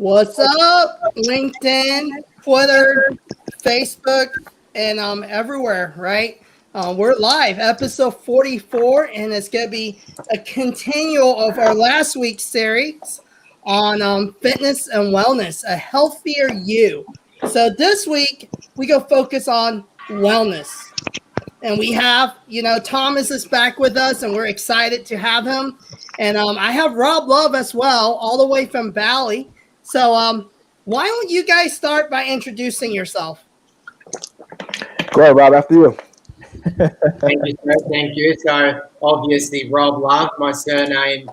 What's up? LinkedIn, Twitter, Facebook, and everywhere, right? We're live, episode 44, and it's going to be a continual of our last week's series on fitness and wellness, a healthier you. So this week, we go focus on wellness. And we have, Thomas is back with us, and we're excited to have him. And I have Rob Love as well, all the way from Bali. So why don't you guys start by introducing yourself? Go ahead, Rob, after you. Thank you, sir. Thank you. So obviously, Rob Love, my surname.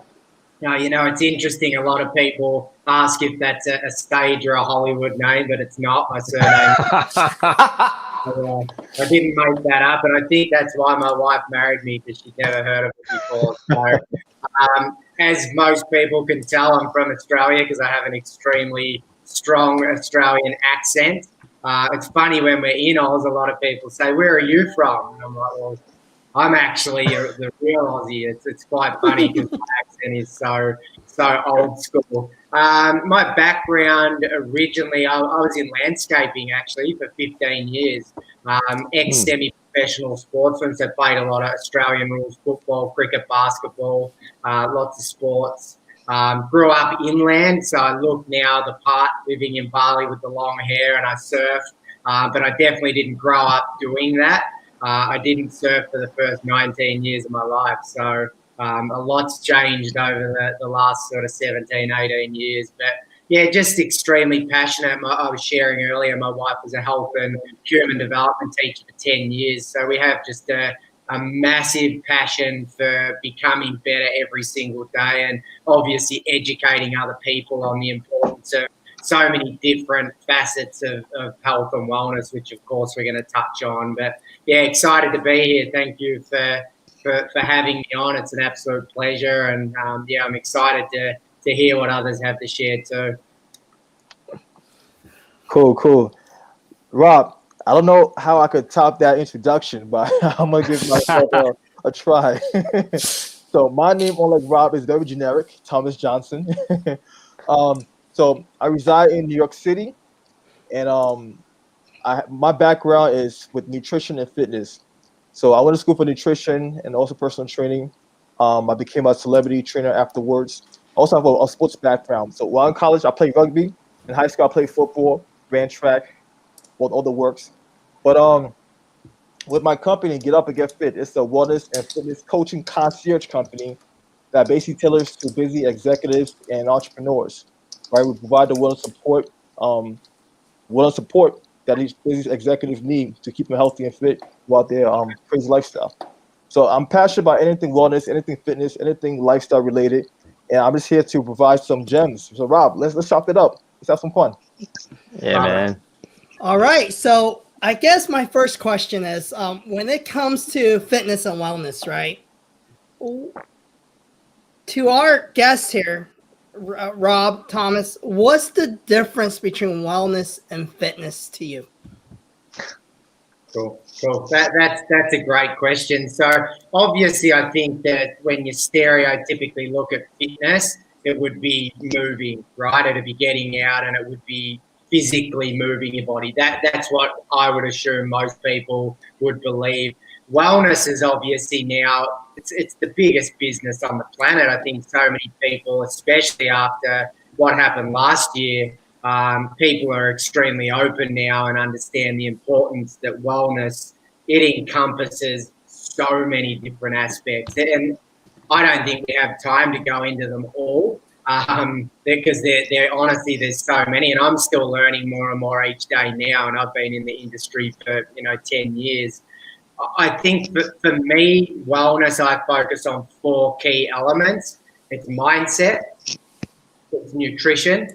It's interesting. A lot of people ask if that's a stage or a Hollywood name, but it's not my surname. I didn't make that up, and I think that's why my wife married me, because she'd never heard of it before. So, as most people can tell, I'm from Australia because I have an extremely strong Australian accent. It's funny when we're in Oz, a lot of people say, "Where are you from?" And I'm like, "Well, I'm actually the real Aussie." It's quite funny because my accent is so old school. My background originally, I was in landscaping actually for 15 years. Ex-semi-professional sportsman, so played a lot of Australian rules football, cricket, basketball, lots of sports. Grew up inland, so I look now the part living in Bali with the long hair, and I surf. But I definitely didn't grow up doing that. I didn't surf for the first 19 years of my life. So a lot's changed over the last sort of 17, 18 years. But yeah, just extremely passionate. I was sharing earlier, my wife was a health and human development teacher for 10 years. So we have just a massive passion for becoming better every single day, and obviously educating other people on the importance of so many different facets of health and wellness, which of course we're going to touch on. But yeah, excited to be here. Thank you for having me on. It's an absolute pleasure, and I'm excited to hear what others have to share too. Cool. Rob, I don't know how I could top that introduction, but I'm gonna give myself a try. So my name, unlike Rob, is very generic, Thomas Johnson. So I reside in New York City, and my background is with nutrition and fitness. So I went to school for nutrition and also personal training. I became a celebrity trainer afterwards. I also have a sports background. So while in college, I played rugby. In high school, I played football, ran track, all the works. But with my company, Get Up and Get Fit, it's a wellness and fitness coaching concierge company that basically tailors to busy executives and entrepreneurs. Right, we provide the wellness support that these executives need to keep them healthy and fit throughout their crazy lifestyle. So I'm passionate about anything wellness, anything fitness, anything lifestyle related, and I'm just here to provide some gems. So Rob, let's chop it up. Let's have some fun. Yeah, man. All right. So I guess my first question is, when it comes to fitness and wellness, right? To our guests here, Rob, Thomas, what's the difference between wellness and fitness to you? Cool. That's a great question. So obviously, I think that when you stereotypically look at fitness, it would be moving, right? It'd be getting out, and it would be physically moving your body. That's what I would assume most people would believe. Wellness is obviously now it's the biggest business on the planet. I think so many people, especially after what happened last year, people are extremely open now and understand the importance that wellness, it encompasses so many different aspects. And I don't think we have time to go into them all, because they're honestly, there's so many, and I'm still learning more and more each day now, and I've been in the industry for 10 years. I think for me, wellness, I focus on 4 key elements. It's mindset, it's nutrition,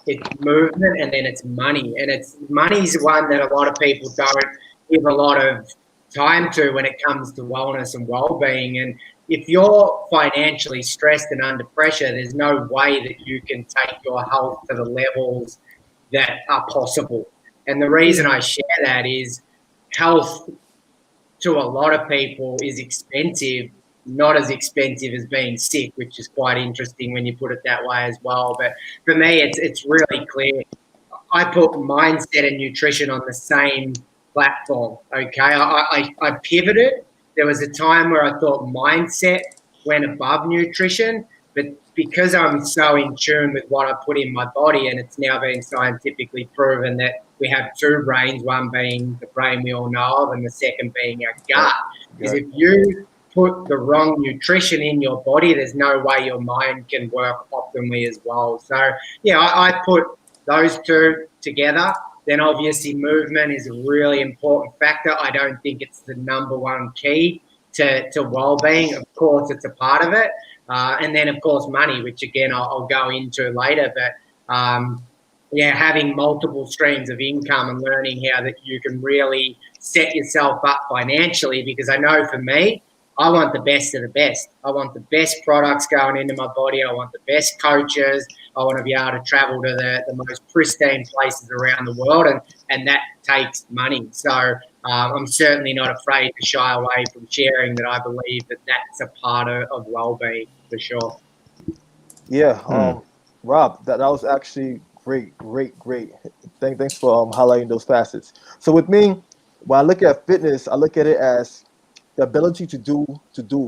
it's movement, and then it's money. And money's one that a lot of people don't give a lot of time to when it comes to wellness and well-being. And if you're financially stressed and under pressure, there's no way that you can take your health to the levels that are possible. And the reason I share that is health to a lot of people is expensive, not as expensive as being sick, which is quite interesting when you put it that way as well. But for me, it's really clear. I put mindset and nutrition on the same platform. Okay, I pivoted. There was a time where I thought mindset went above nutrition, but because I'm so in tune with what I put in my body, and it's now been scientifically proven that we have two brains, one being the brain we all know of, and the second being our gut. Is if you put the wrong nutrition in your body, there's no way your mind can work optimally as well. So yeah, I put those two together. Then obviously movement is a really important factor. I don't think it's the number one key to well-being. Of course, it's a part of it. And then, of course, money, which again, I'll go into later. But yeah, having multiple streams of income and learning how that you can really set yourself up financially. Because I know for me, I want the best of the best. I want the best products going into my body. I want the best coaches. I want to be able to travel to the most pristine places around the world, and that takes money. So I'm certainly not afraid to shy away from sharing that I believe that that's a part of well-being for sure. Yeah, Rob, that was actually great. Thanks for highlighting those facets. So with me, when I look at fitness, I look at it as the ability to do,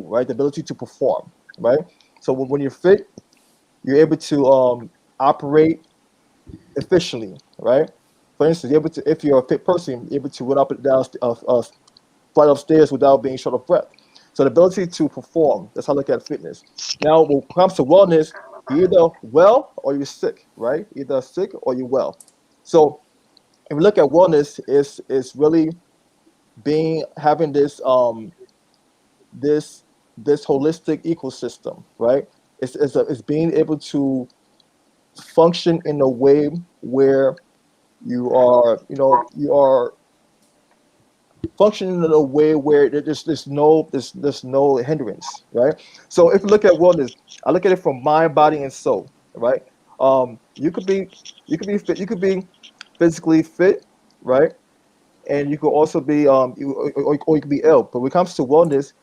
right? The ability to perform, right? So when you're fit, you're able to operate efficiently, right? For instance, you're able to, if you're a fit person, you're able to run up and down flight of stairs without being short of breath. So the ability to perform, that's how I look at fitness. Now, when it comes to wellness, you're either well or you're sick, right? Either sick or you're well. So if we look at wellness, it's really having this this holistic ecosystem, right? It's being able to function in a way where you are functioning in a way where there's no hindrance, right? So if you look at wellness, I look at it from mind, body, and soul, right? You could be fit, you could be physically fit, right? And you could also be or you could be ill. But when it comes to wellness,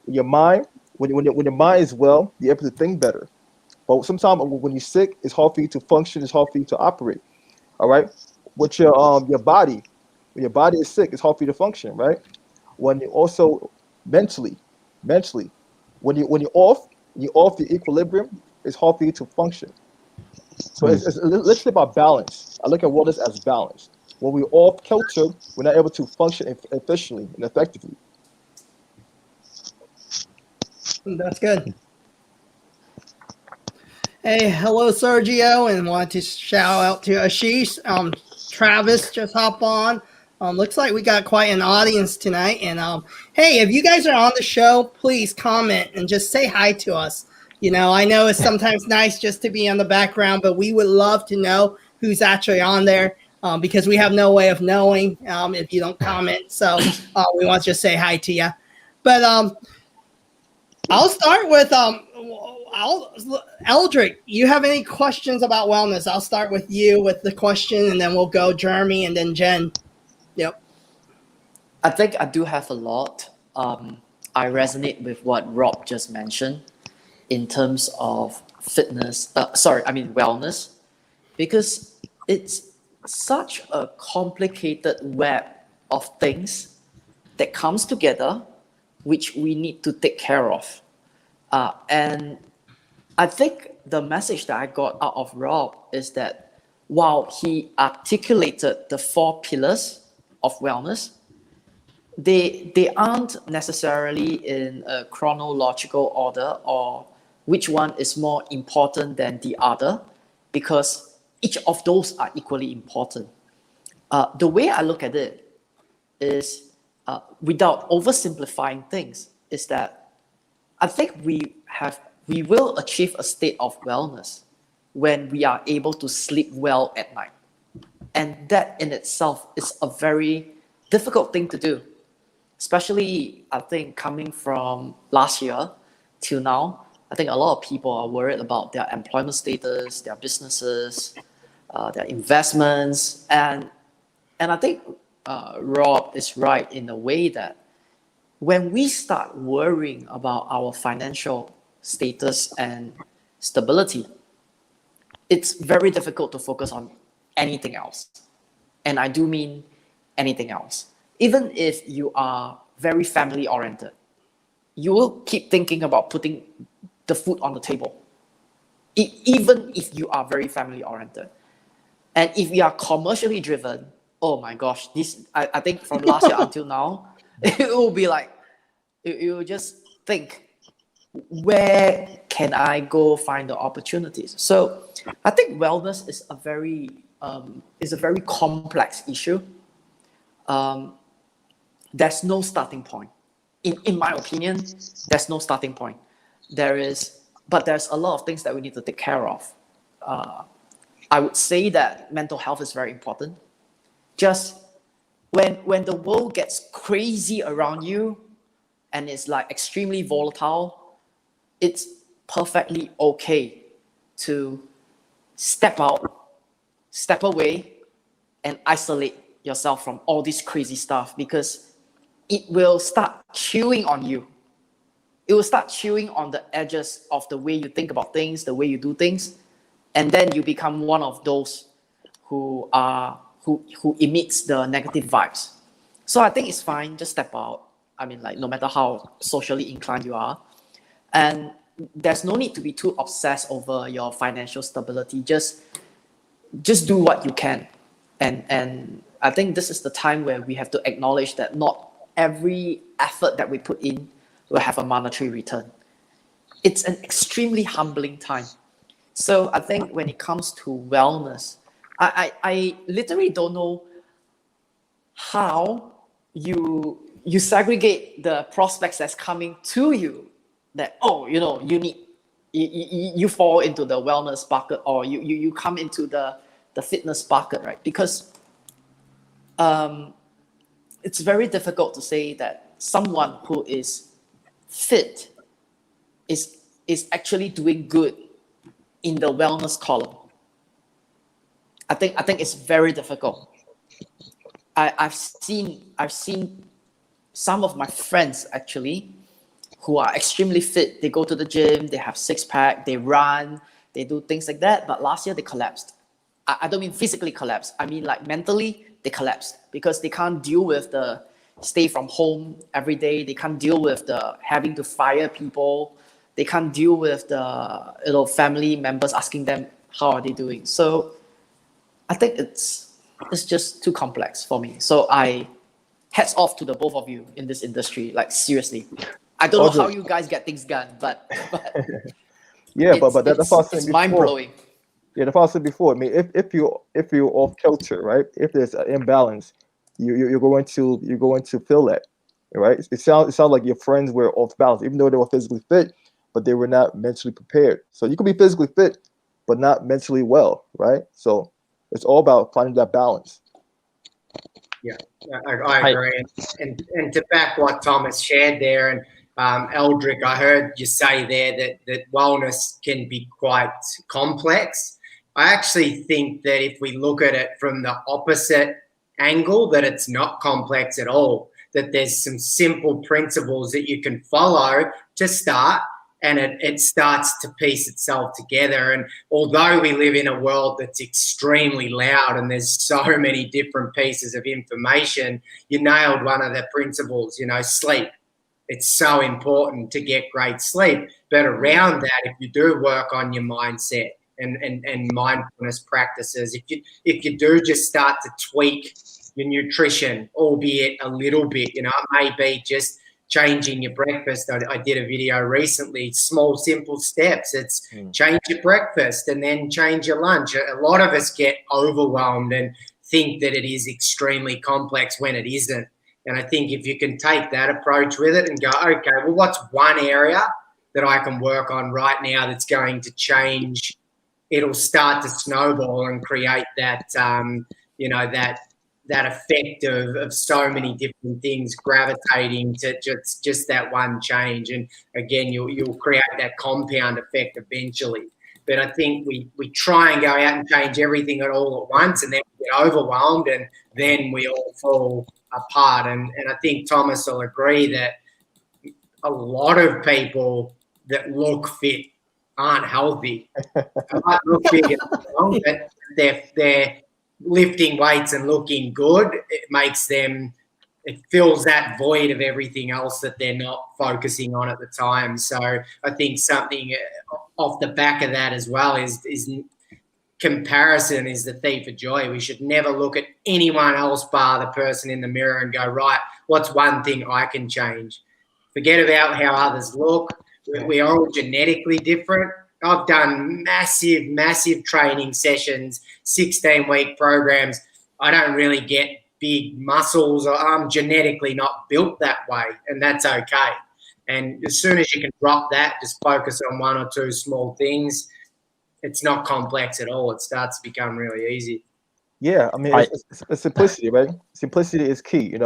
your mind, when your mind is well, you're able to think better. But sometimes when you're sick, it's hard for you to function, it's hard for you to operate. All right. With your body, when your body is sick, it's hard for you to function, right? When you also mentally, when you're off the equilibrium, it's hard for you to function. So it's literally about balance. I look at wellness as balance. When we're off kilter, we're not able to function efficiently and effectively. That's good. Hey, hello, Sergio, and want to shout out to Ashish. Travis just hop on. Looks like we got quite an audience tonight. And hey, if you guys are on the show, please comment and just say hi to us. You know, I know it's sometimes nice just to be on the background, but we would love to know who's actually on there because we have no way of knowing if you don't comment. So we want to just say hi to you. But I'll start with Eldrick. You have any questions about wellness? I'll start with you with the question, and then we'll go Jeremy and then Jen. Yep. I think I do have a lot. I resonate with what Rob just mentioned in terms of fitness. Wellness, because it's such a complicated web of things that comes together, which we need to take care of. And I think the message that I got out of Rob is that while he articulated the 4 pillars of wellness, they aren't necessarily in a chronological order or which one is more important than the other, because each of those are equally important. The way I look at it is, without oversimplifying things, is that I think we will achieve a state of wellness when we are able to sleep well at night. And that in itself is a very difficult thing to do, especially I think coming from last year till now. I think a lot of people are worried about their employment status, their businesses, their investments. And I think Rob is right in a way that when we start worrying about our financial status and stability, it's very difficult to focus on anything else. And I do mean anything else. Even if you are very family oriented, you will keep thinking about putting the food on the table. Even if you are very family oriented. And if you are commercially driven, oh my gosh, I think from last year until now, it will be like, you will just think, where can I go find the opportunities? So I think wellness is a very complex issue. There's no starting point. In my opinion, there's no starting point. But there's a lot of things that we need to take care of. I would say that mental health is very important. Just when the world gets crazy around you and it's like extremely volatile, it's perfectly okay to step out, step away, and isolate yourself from all this crazy stuff, because it will start chewing on you. It will start chewing on the edges of the way you think about things, the way you do things, and then you become one of those who emits the negative vibes. So I think it's fine, just step out. I mean, like, no matter how socially inclined you are, and there's no need to be too obsessed over your financial stability. Just do what you can, and I think this is the time where we have to acknowledge that not every effort that we put in will have a monetary return. It's an extremely humbling time. So I think when it comes to wellness, I literally don't know how you segregate the prospects that's coming to you, that, oh, you fall into the wellness bucket, or you come into the fitness bucket, right? Because it's very difficult to say that someone who is fit is actually doing good in the wellness column. I think it's very difficult. I've seen some of my friends actually who are extremely fit. They go to the gym, they have six-pack, they run, they do things like that. But last year they collapsed. I don't mean physically collapsed. I mean like mentally they collapsed, because they can't deal with the stay from home every day. They can't deal with the having to fire people. They can't deal with the family members asking them how are they doing. So I think it's just too complex for me. So hats off to the both of you in this industry. Like, seriously, I don't know how you guys get things done, but yeah, but that's what I was saying it's before. mind blowing. Yeah, that's what I said before. I mean, if you're off kilter, right? If there's an imbalance, you're going to feel that, right? It sounds like your friends were off balance, even though they were physically fit, but they were not mentally prepared. So you could be physically fit, but not mentally well, right? So it's all about finding that balance. Yeah, I agree. And to back what Thomas shared there, and Eldrick, I heard you say there that wellness can be quite complex. I actually think that if we look at it from the opposite angle, that it's not complex at all, that there's some simple principles that you can follow to start, and it starts to piece itself together. And although we live in a world that's extremely loud and there's so many different pieces of information, you nailed one of the principles, sleep. It's so important to get great sleep. But around that, if you do work on your mindset and mindfulness practices, if you do just start to tweak your nutrition, albeit a little bit, it may be just changing your breakfast. I did a video recently, small, simple steps. It's change your breakfast and then change your lunch. A lot of us get overwhelmed and think that it is extremely complex when it isn't. And I think if you can take that approach with it and go, okay, well, what's one area that I can work on right now that's going to change? It'll start to snowball and create that, that effect of so many different things gravitating to just that one change. And again, you'll create that compound effect eventually. But I think we try and go out and change everything all at once, and then we get overwhelmed, and then we all fall apart. And I think Thomas will agree that a lot of people that look fit aren't healthy. They might look big and strong, but they're lifting weights and looking good. It fills that void of everything else that they're not focusing on at the time. So I think something off the back of that as well is comparison is the thief of joy. We should never look at anyone else bar the person in the mirror and go, right, what's one thing I can change? Forget about how others look. We're all genetically different. I've done massive training sessions, 16-week programs. I don't really get big muscles, or I'm genetically not built that way, and that's okay. And as soon as you can drop that, just focus on one or two small things, it's not complex at all. It starts to become really easy. Yeah, I mean, it's simplicity, right? Simplicity is key.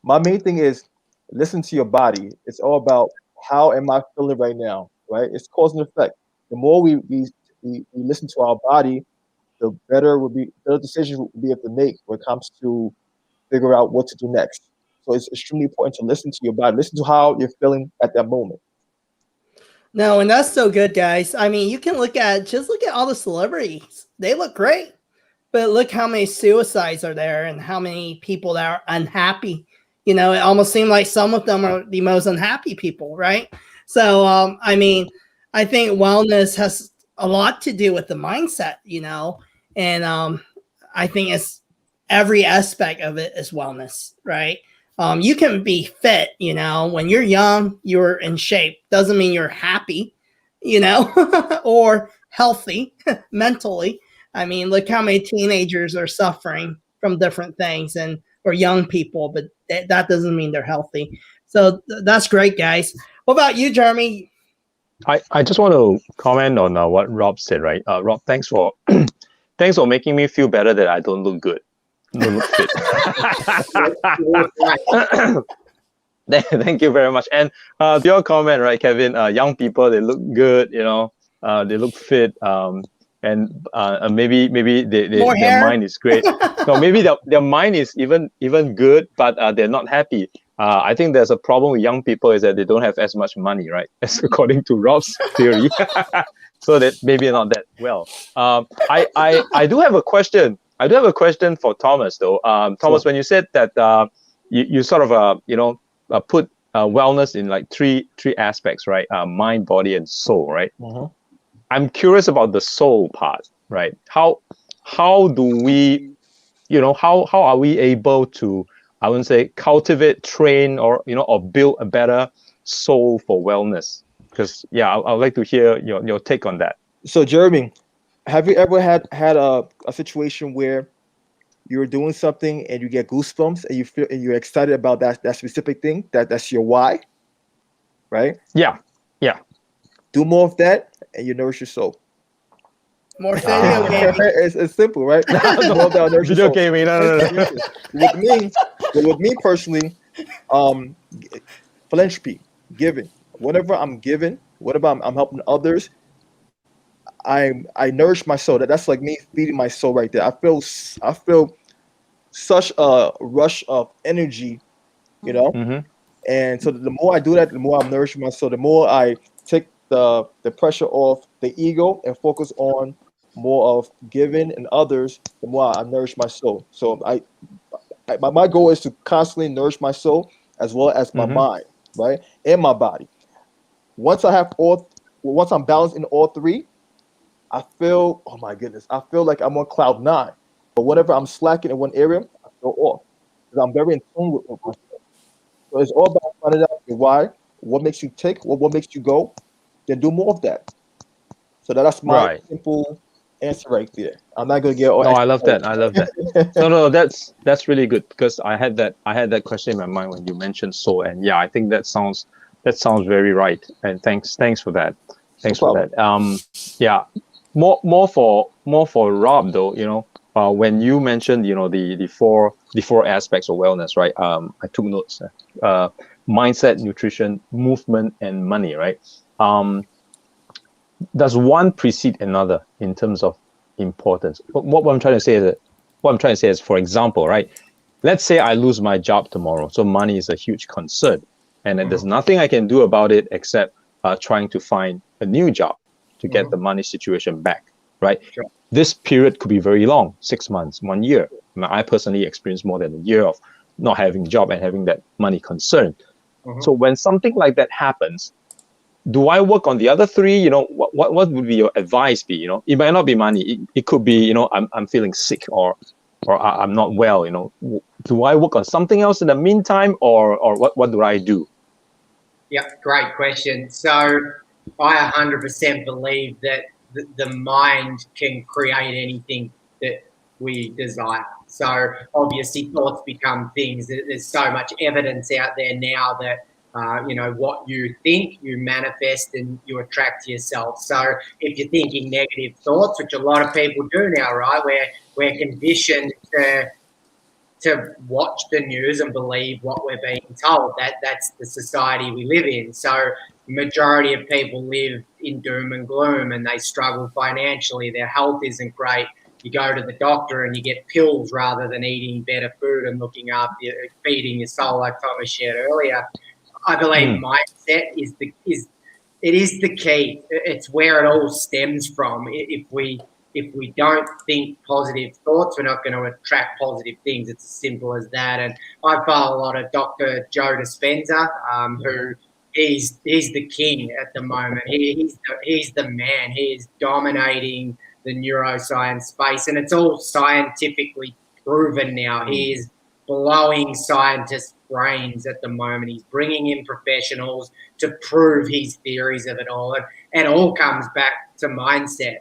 My main thing is listen to your body. It's all about how am I feeling right now, right? It's cause and effect. The more we listen to our body, the better decisions we'll be able to make when it comes to figure out what to do next. So it's extremely important to listen to your body, listen to how you're feeling at that moment. No, and that's so good, guys. I mean, you can look at all the celebrities. They look great, but look how many suicides are there and how many people that are unhappy. It almost seemed like some of them are the most unhappy people, right? So, I mean, I think wellness has a lot to do with the mindset, and I think it's every aspect of it is wellness, right? You can be fit, when you're young, you're in shape. Doesn't mean you're happy, or healthy mentally. I mean, look how many teenagers are suffering from different things or young people, but that doesn't mean they're healthy. So that's great, guys. What about you, Jeremy? I just want to comment on what Rob said, right? Rob, thanks for making me feel better that I don't look good. Don't look fit. Thank you very much. And your comment, right, Kevin? Young people, they look good, they look fit, and maybe their mind is great. No, maybe their mind is even good, but they're not happy. I think there's a problem with young people is that they don't have as much money, right? As according to Rob's theory. So that maybe not that well. I do have a question. I do have a question for Thomas, though. Thomas, when you said that you sort of put wellness in like three aspects, right? Mind, body, and soul, right? Mm-hmm. I'm curious about the soul part, right? How do we, how are we able to, I wouldn't say cultivate, train, or build a better soul for wellness? Because I would like to hear your take on that. So, Jeremy, have you ever had a situation where you're doing something and you get goosebumps and you're excited about that specific thing? That's your why, right? Yeah. Do more of that, and you nourish your soul. More video gaming. It's simple, right? Video gaming. No. With me personally, philanthropy, giving. Whatever I'm giving, whatever I'm helping others, I nourish my soul. That's like me feeding my soul right there. I feel such a rush of energy, Mm-hmm. And so the more I do that, the more I'm nourishing my soul. The more I take the pressure off the ego and focus on more of giving and others, the more I nourish my soul. So my goal is to constantly nourish my soul as well as my mind, right, and my body. Once I'm balanced in all three, I feel, oh my goodness, I feel like I'm on cloud 9. But whenever I'm slacking in one area, I feel off because I'm very in tune with myself. So it's all about finding out why, what makes you tick, what makes you go, then do more of that. So that's my simple answer right there. I'm not gonna get all. No, I love that. No, that's really good because I had that question in my mind when you mentioned soul, and I think that sounds very right. And thanks for that. Thanks for that. More for Rob though. When you mentioned the four aspects of wellness, right? I took notes. Mindset, nutrition, movement, and money, right? Does one precede another in terms of importance? What I'm trying to say is, for example, right? Let's say I lose my job tomorrow, so money is a huge concern, and there's nothing I can do about it except trying to find a new job to get the money situation back, right? Sure. This period could be very long, 6 months, 1 year. I personally experienced more than a year of not having a job and having that money concern. So when something like that happens, do I work on the other three? You know, what would be your advice be? You know, it might not be money. It could be, you know, I'm feeling sick or I'm not well, you know. Do I work on something else in the meantime, or what do I do? Yeah, great question. So I 100% believe that the mind can create anything that we desire. So obviously thoughts become things. There's so much evidence out there now that you know, what you think, you manifest and you attract to yourself. So if you're thinking negative thoughts, which a lot of people do now, right? We're conditioned to watch the news and believe what we're being told. That's the society we live in. So majority of people live in doom and gloom, and they struggle financially. Their health isn't great. You go to the doctor and you get pills rather than eating better food and looking after feeding your soul, like Thomas shared earlier. I believe mindset is the key. It's where it all stems from. If we don't think positive thoughts, we're not going to attract positive things. It's as simple as that. And I follow a lot of Dr. Joe Dispenza, who he's the king at the moment. He's the man. He is dominating the neuroscience space, and it's all scientifically proven now. He is blowing scientists' brains at the moment. He's bringing in professionals to prove his theories of it all. And it all comes back to mindset.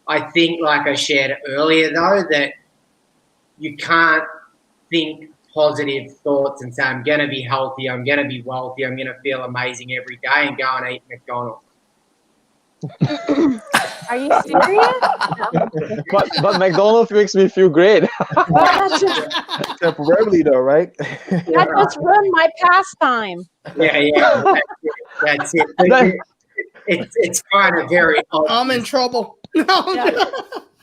I think, like I shared earlier, though, that you can't think positive thoughts and say, I'm going to be healthy, I'm going to be wealthy, I'm going to feel amazing every day and go and eat McDonald's. Are you serious? But McDonald's makes me feel great. Temporarily, though, right? That just ruined my pastime. Yeah. That's it. It's kind of very obvious. I'm in trouble.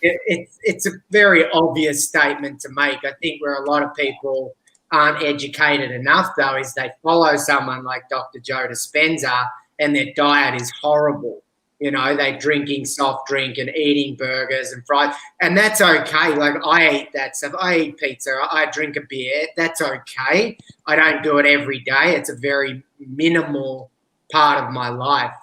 It's a very obvious statement to make. I think where a lot of people aren't educated enough, though, is they follow someone like Dr. Joe Dispenza and their diet is horrible. You know, they're drinking soft drink and eating burgers and fries, and that's okay. Like, I eat that stuff. I eat pizza. I drink a beer. That's okay. I don't do it every day. It's a very minimal part of my life.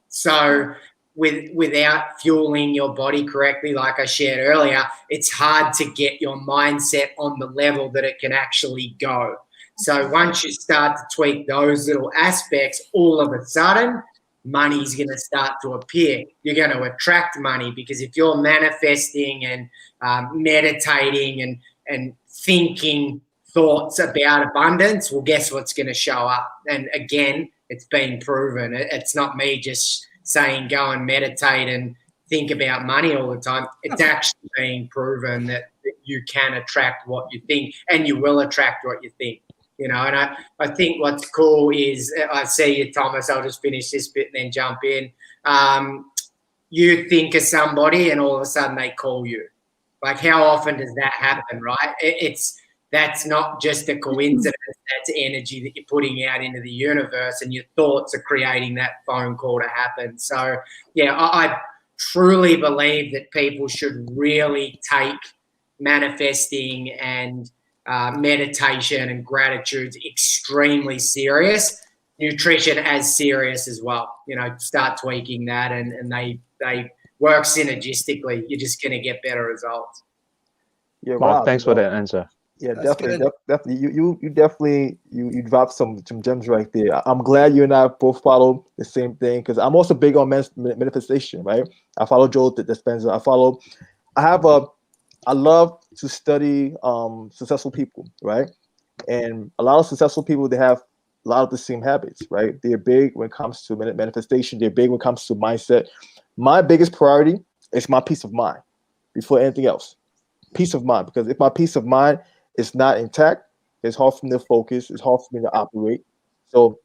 So without fueling your body correctly, like I shared earlier, it's hard to get your mindset on the level that it can actually go. So once you start to tweak those little aspects, all of a sudden, money's going to start to appear. You're going to attract money, because if you're manifesting and meditating and thinking thoughts about abundance, well, guess what's going to show up? And again, it's been proven. It's not me just saying go and meditate and think about money all the time. It's actually being proven that you can attract what you think, and you will attract what you think. You know, and I think what's cool is, I see you, Thomas, I'll just finish this bit and then jump in. You think of somebody and all of a sudden they call you. Like, how often does that happen, right? That's not just a coincidence. That's energy that you're putting out into the universe, and your thoughts are creating that phone call to happen. So, yeah, I truly believe that people should really take manifesting and meditation and gratitude extremely serious. Nutrition as serious as well. You know, start tweaking that, and they work synergistically. You're just going to get better results. Yeah, Wow, Rob, thanks for that answer. Yeah, That's definitely. You definitely dropped some gems right there. I'm glad you and I both follow the same thing, because I'm also big on manifestation, right? I follow Joe Dispenza. I love to study successful people, right? And a lot of successful people, they have a lot of the same habits, right? They're big when it comes to manifestation. They're big when it comes to mindset. My biggest priority is my peace of mind before anything else. Peace of mind, because if my peace of mind is not intact, it's hard for me to focus. It's hard for me to operate. So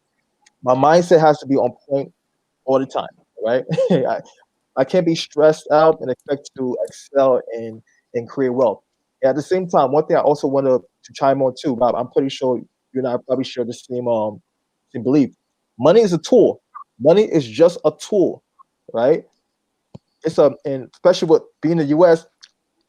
my mindset has to be on point all the time, right? I can't be stressed out and expect to excel and create wealth. And at the same time, one thing I also want to chime on too, Bob, I'm pretty sure you and I probably share the same and belief. Money is a tool. Money is just a tool, right? And especially with being in the U.S.,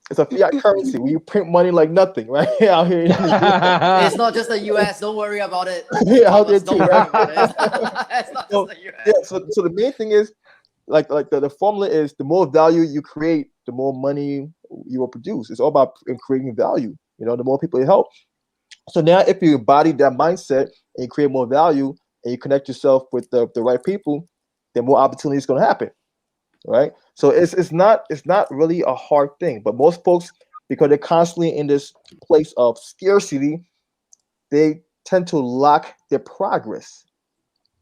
it's a fiat currency. We print money like nothing, right? Out here in the It's not just the US. Don't worry about it. US. Out there Thomas, too, don't worry right? about it. It's not So, just the US. yeah, so the main thing is the formula is the more value you create, the more money you will produce. It's all about creating value. The more people you help. So now if you embody that mindset and you create more value and you connect yourself with the right people, then more opportunities going to happen. Right. So it's not really a hard thing. But most folks, because they're constantly in this place of scarcity, they tend to lock their progress.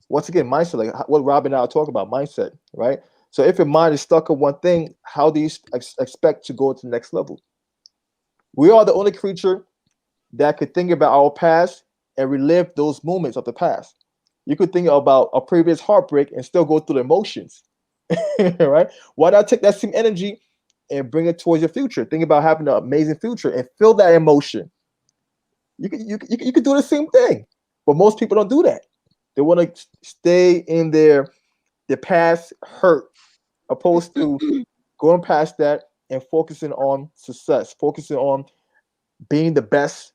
Once again, mindset, like what Rob and I are talking about, mindset, right? So if your mind is stuck on one thing, how do you expect to go to the next level? We are the only creature that could think about our past and relive those moments of the past. You could think about a previous heartbreak and still go through the emotions, right? Why not take that same energy and bring it towards your future? Think about having an amazing future and feel that emotion. You could do the same thing, but most people don't do that. They want to stay in their past hurt, opposed to going past that and focusing on success, focusing on being the best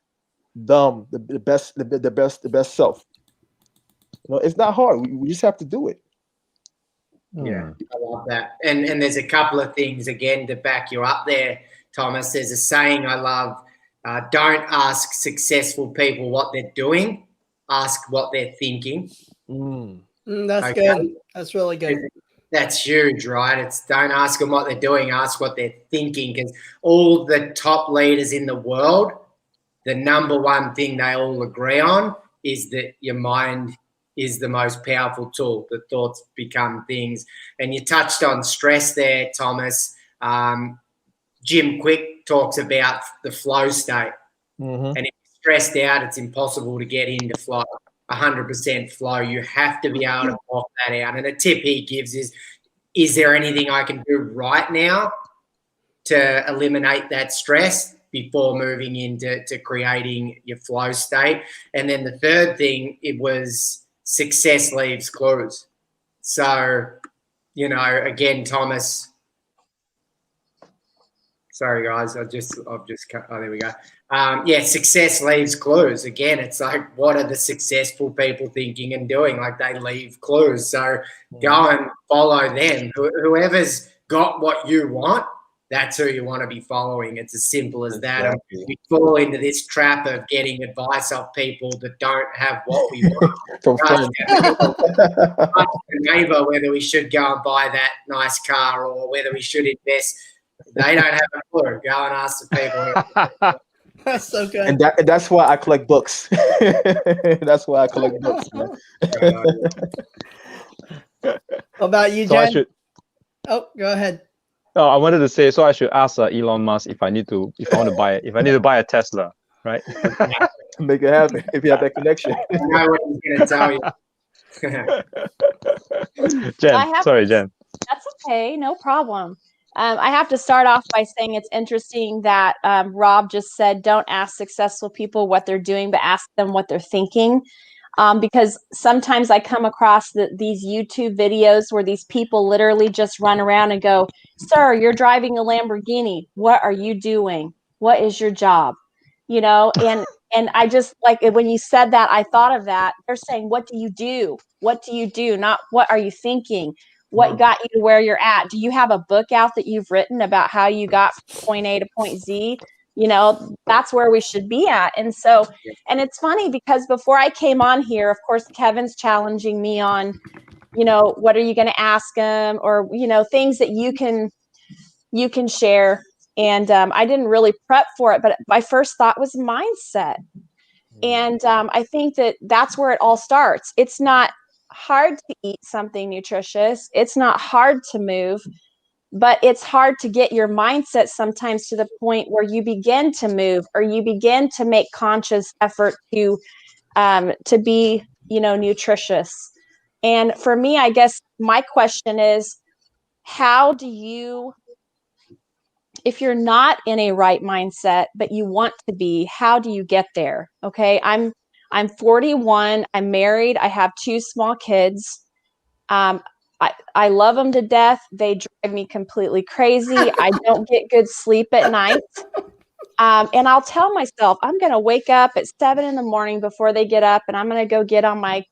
the best self. It's not hard. We just have to do it. Yeah, I love that. And there's a couple of things again to back you up there, Thomas. There's a saying I love: don't ask successful people what they're doing, ask what they're thinking. That's good. That's really good. That's huge, right? It's don't ask them what they're doing, ask what they're thinking. Because all the top leaders in the world, the number one thing they all agree on is that your mind is the most powerful tool. The thoughts become things. And you touched on stress there, Thomas. Jim Quick talks about the flow state. And if you're stressed out, it's impossible to get into flow. 100% flow. You have to be able to block that out. And a tip he gives is there anything I can do right now to eliminate that stress before moving into creating your flow state? And then the third thing, it was success leaves clues. So, again, Thomas, sorry guys, I've just cut. Oh, there we go. Success leaves clues. Again, it's like, what are the successful people thinking and doing? Like, they leave clues. So go and follow them. Whoever's got what you want, that's who you want to be following. It's as simple as that. Exactly. And we fall into this trap of getting advice off people that don't have what we want. From friends. Ask the neighbor whether we should go and buy that nice car or whether we should invest. They don't have a clue. Go and ask the people. That's so good. And that's why I collect books. That's why I collect books, man. What about you, So I Jen? should. Oh, go ahead. Oh, I wanted to say. So I should ask Elon Musk if I need to buy a Tesla, right? Make it happen if you have that connection. I know what he's going to tell you. Jen. Jen. That's okay, no problem. I have to start off by saying it's interesting that Rob just said, don't ask successful people what they're doing, but ask them what they're thinking. Because sometimes I come across these YouTube videos where these people literally just run around and go, sir, you're driving a Lamborghini. What are you doing? What is your job? And I just, like, when you said that, I thought of that. They're saying, what do you do? What do you do? Not what are you thinking? What got you to where you're at? Do you have a book out that you've written about how you got from point A to point Z? That's where we should be at. And so, and it's funny because before I came on here, of course, Kevin's challenging me on, what are you going to ask him, or, things that you can share. And I didn't really prep for it, but my first thought was mindset. And I think that's where it all starts. It's not hard to eat something nutritious. It's not hard to move, but it's hard to get your mindset sometimes to the point where you begin to move, or you begin to make conscious effort to be, nutritious. And for me, I guess my question is, how do you, if you're not in a right mindset, but you want to be, how do you get there? Okay. I'm I'm 41. I'm married. I have 2 small kids. I love them to death. They drive me completely crazy. I don't get good sleep at night. And I'll tell myself I'm going to wake up at 7 in the morning before they get up, and I'm going to go get on my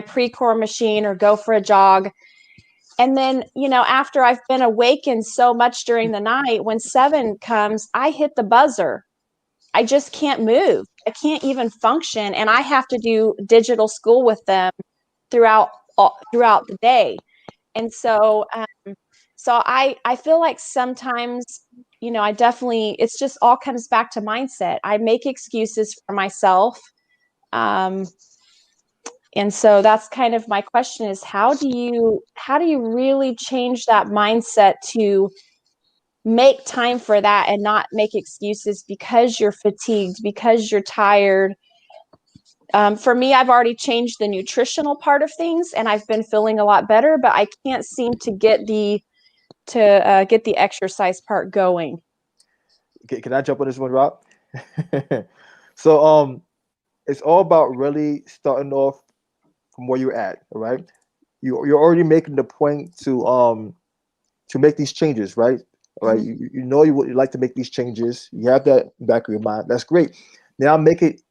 pre-core machine or go for a jog. And then, after I've been awakened so much during the night, when 7 comes, I hit the buzzer. I just can't move. I can't even function. And I have to do digital school with them throughout the day. And so I feel like sometimes, I definitely, it's just all comes back to mindset. I make excuses for myself. And so that's kind of my question is how do you really change that mindset to make time for that and not make excuses because you're fatigued, because you're tired? For me, I've already changed the nutritional part of things and I've been feeling a lot better, but I can't seem to get the exercise part going. Can I jump on this one, Rob? So it's all about really starting off from where you're at, all right? You're already making the point to make these changes, right? All right, Mm-hmm. you know you would like to make these changes. You have that in the back of your mind. That's great. Now make it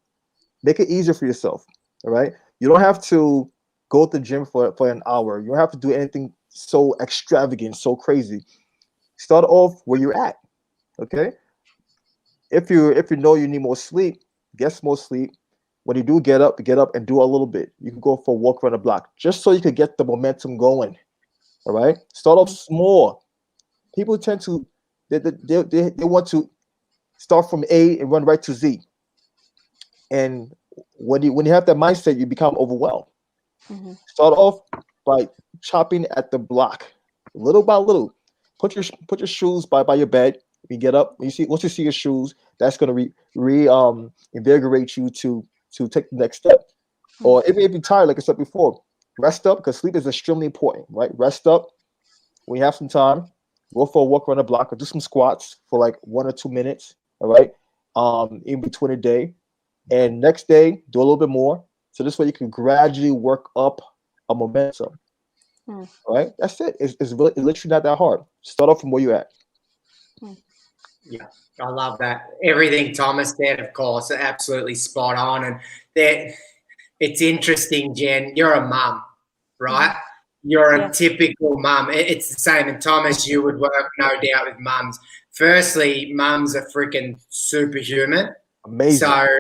easier for yourself. All right. You don't have to go to the gym for an hour. You don't have to do anything so extravagant, so crazy. Start off where you're at. Okay. If you know you need more sleep, get some more sleep. When you do get up and do a little bit. You can go for a walk around the block just so you can get the momentum going. All right. Start off small. People tend to they want to start from A and run right to Z. And when you have that mindset, you become overwhelmed. Mm-hmm. Start off by chopping at the block, little by little. Put your shoes by your bed. You get up. Once you see your shoes, that's gonna invigorate you to take the next step. Or if you're tired, like I said before, rest up because sleep is extremely important, right? Rest up when you have some time. Go for a walk around the block or do some squats for like 1 or 2 minutes. All right. In between a day. And next day, do a little bit more. So this way you can gradually work up a momentum. Right? That's it. It's literally not that hard. Start off from where you're at. Yeah, I love that. Everything Thomas said, of course, absolutely spot on. And that it's interesting, Jen. You're a mum, right? You're a typical mum. It's the same. And Thomas, you would work, no doubt, with mums. Firstly, mums are freaking superhuman. Amazing. So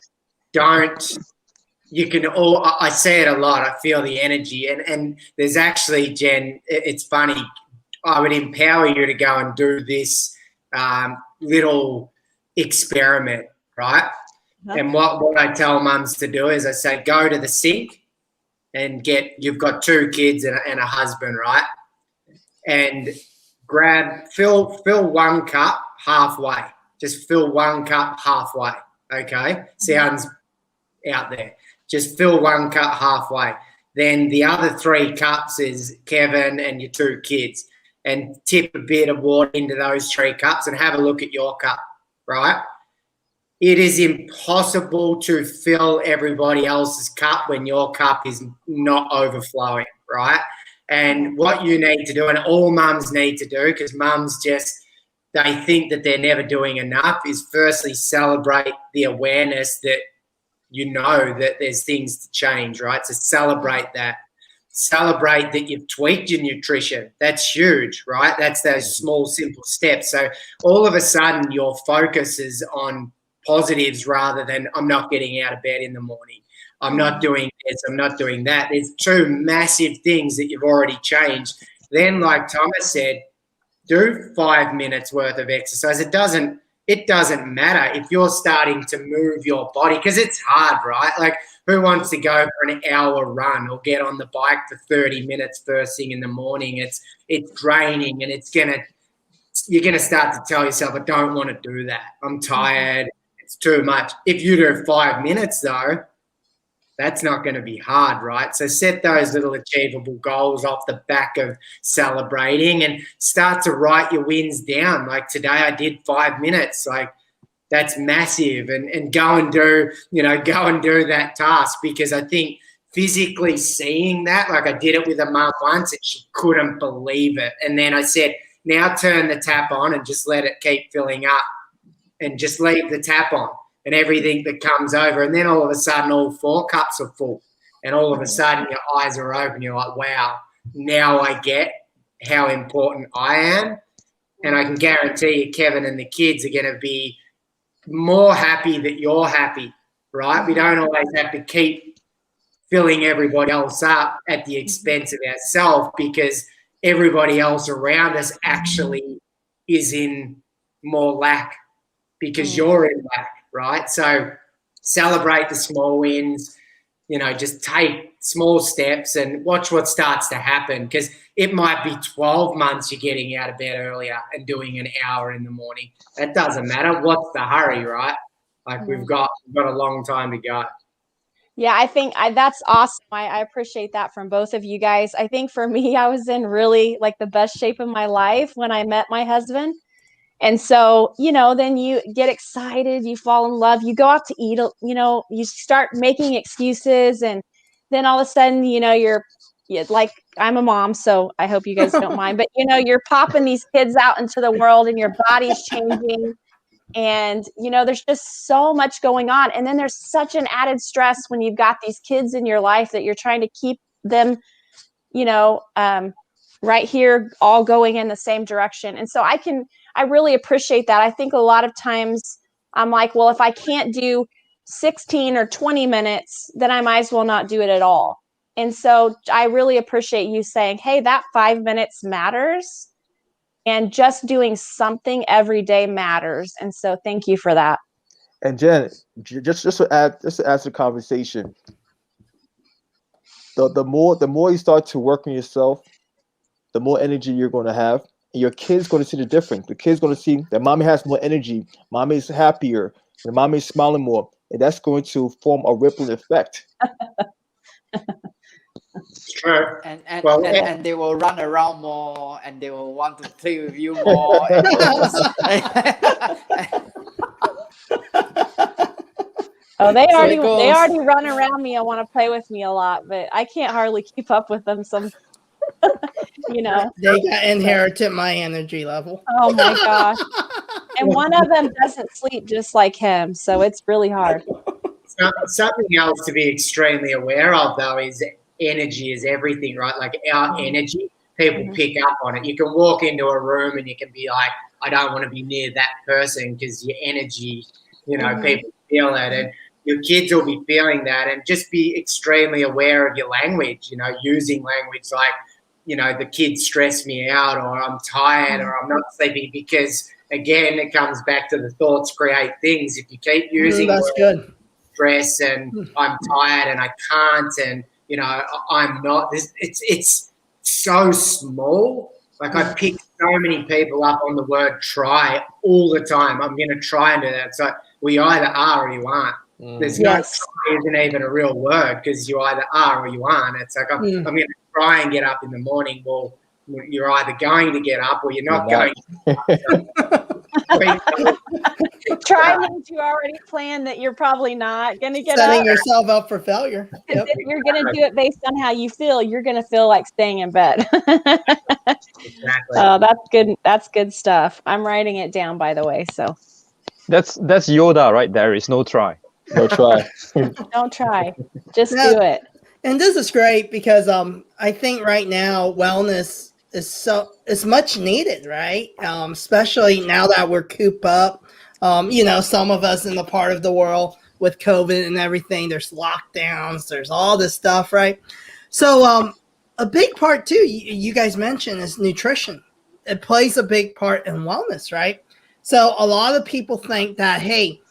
I say it a lot. I feel the energy. And there's actually, Jen, it's funny. I would empower you to go and do this little experiment, right? And what I tell mums to do is I say, go to the sink and you've got 2 kids and a husband, right? And fill 1 cup halfway. Just fill 1 cup halfway, okay? Sounds out there. Just fill 1 cup halfway. Then the other 3 cups is Kevin and your 2 kids. And tip a bit of water into those 3 cups and have a look at your cup, right? It is impossible to fill everybody else's cup when your cup is not overflowing, right? And what you need to do, and all mums need to do, because mums they think that they're never doing enough, is firstly celebrate the awareness that that there's things to change, right? So celebrate that. Celebrate that you've tweaked your nutrition. That's huge, right? That's those small, simple steps. So all of a sudden your focus is on positives rather than I'm not getting out of bed in the morning. I'm not doing this. I'm not doing that. There's 2 massive things that you've already changed. Then, like Thomas said, do 5 minutes worth of exercise. It doesn't matter if you're starting to move your body because it's hard, right? Like who wants to go for an hour run or get on the bike for 30 minutes first thing in the morning? It's draining and you're going to start to tell yourself, I don't want to do that. I'm tired. It's too much. If you do 5 minutes though, that's not going to be hard, right? So set those little achievable goals off the back of celebrating and start to write your wins down. Like today I did 5 minutes. Like that's massive, and go and do, that task, because I think physically seeing that, like I did it with a mum once and she couldn't believe it. And then I said, now turn the tap on and just let it keep filling up and just leave the tap on and everything that comes over. And then all of a sudden, all 4 cups are full. And all of a sudden your eyes are open. You're like, wow, now I get how important I am. And I can guarantee you, Kevin and the kids are going to be more happy that you're happy, right? We don't always have to keep filling everybody else up at the expense of ourselves, because everybody else around us actually is in more lack because you're in lack, right? So celebrate the small wins, just take small steps and watch what starts to happen, because it might be 12 months you're getting out of bed earlier and doing an hour in the morning. That doesn't matter. What's the hurry, right? Like we've got a long time to go. Yeah, I think that's awesome. I appreciate that from both of you guys. I think for me, I was in really like the best shape of my life when I met my husband. And so, then you get excited, you fall in love, you go out to eat, you start making excuses. And then all of a sudden, you're like, I'm a mom, so I hope you guys don't mind, but you're popping these kids out into the world and your body's changing. And, there's just so much going on. And then there's such an added stress when you've got these kids in your life that you're trying to keep them, right here, all going in the same direction. And so I really appreciate that. I think a lot of times I'm like, well, if I can't do 16 or 20 minutes, then I might as well not do it at all. And so I really appreciate you saying, hey, that 5 minutes matters. And just doing something every day matters. And so thank you for that. And Jen, just to add to the conversation, the more you start to work on yourself, the more energy you're going to have. And your kid's going to see the difference. The kid's going to see that mommy has more energy, mommy is happier, and mommy is smiling more. And that's going to form a ripple effect. True. And they will run around more, and they will want to play with you more. Oh, they already run around me and want to play with me a lot, but I can't hardly keep up with them. They got inherited my energy level. Oh my gosh. And one of them doesn't sleep just like him, so it's really hard. Something else to be extremely aware of, though, is energy is everything, right? Like our energy, people pick up on it. You can walk into a room and you can be like, I don't want to be near that person, because your energy, people feel it. And your kids will be feeling that. And just be extremely aware of your language, using language like, the kids stress me out, or I'm tired, or I'm not sleeping, because again, it comes back to the thoughts create things. If you keep using that's good. Stress and I'm tired and I can't, and I'm not, it's so small. Like I pick so many people up on the word try all the time. I'm going to try and do that. So we either are or you aren't. There's no try isn't even a real word, because you either are or you aren't. It's like I'm going to try and get up in the morning. Well, you're either going to get up or you're not going to. Try means you already planned that you're probably not going to get setting up. yourself up for failure. If you're going to do it based on how you feel, you're going to feel like staying in bed. Exactly. Oh, that's good. That's good stuff. I'm writing it down, by the way. So That's Yoda right there. Is no try. No try. Don't try. Just do it. And this is great because I think right now wellness is much needed, right? Especially now that we're cooped up. Some of us in the part of the world with COVID and everything, there's lockdowns, there's all this stuff, right? So a big part too, you guys mentioned, is nutrition. It plays a big part in wellness, right? So a lot of people think that, hey,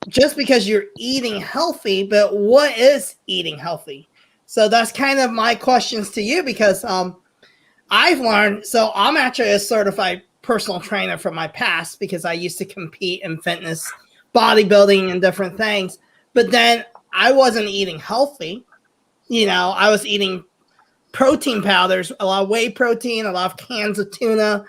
just because you're eating healthy, but what is eating healthy? So that's kind of my questions to you, because I've learned, so I'm actually a certified personal trainer from my past, because I used to compete in fitness, bodybuilding, and different things. But then I wasn't eating healthy. I was eating protein powders, a lot of whey protein, a lot of cans of tuna,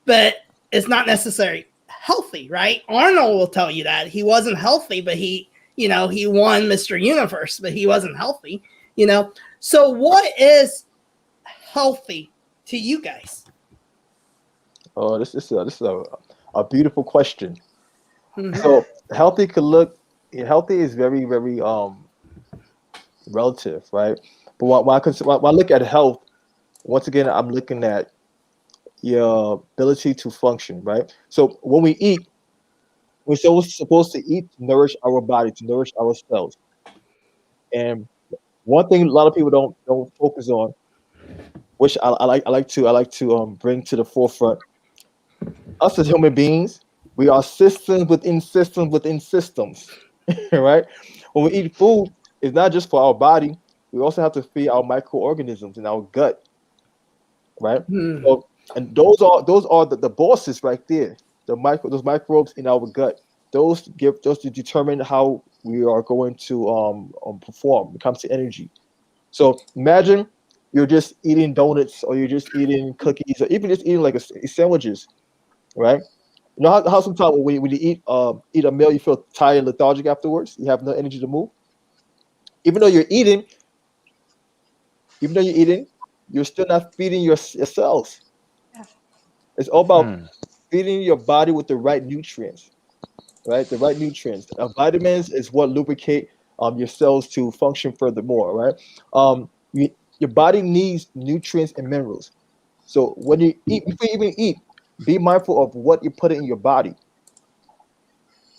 but it's not necessarily healthy, right? Arnold will tell you that he wasn't healthy, but he won Mr. Universe, but he wasn't healthy, So what is healthy to you guys? Oh, this is a beautiful question. So healthy is very, very relative, right? But when I look at health, once again, I'm looking at your ability to function, right? So when we eat, we're supposed to eat to nourish our body, to nourish ourselves. And one thing a lot of people don't focus on, which I like to bring to the forefront. Us as human beings, we are systems within systems within systems, right? When we eat food, it's not just for our body. We also have to feed our microorganisms in our gut, right? So, and those are the bosses right there. Those microbes in our gut. Those to determine how we are going to perform when it comes to energy. So imagine you're just eating donuts, or you're just eating cookies, or even just eating like sandwiches, right? You know how sometimes when you eat a meal, you feel tired and lethargic afterwards. You have no energy to move. Even though you're eating, you're still not feeding your cells. It's all about feeding your body with the right nutrients, right? The right nutrients. Vitamins is what lubricate your cells to function furthermore, right? Your body needs nutrients and minerals. So when you eat, before you even eat, be mindful of what you put in your body,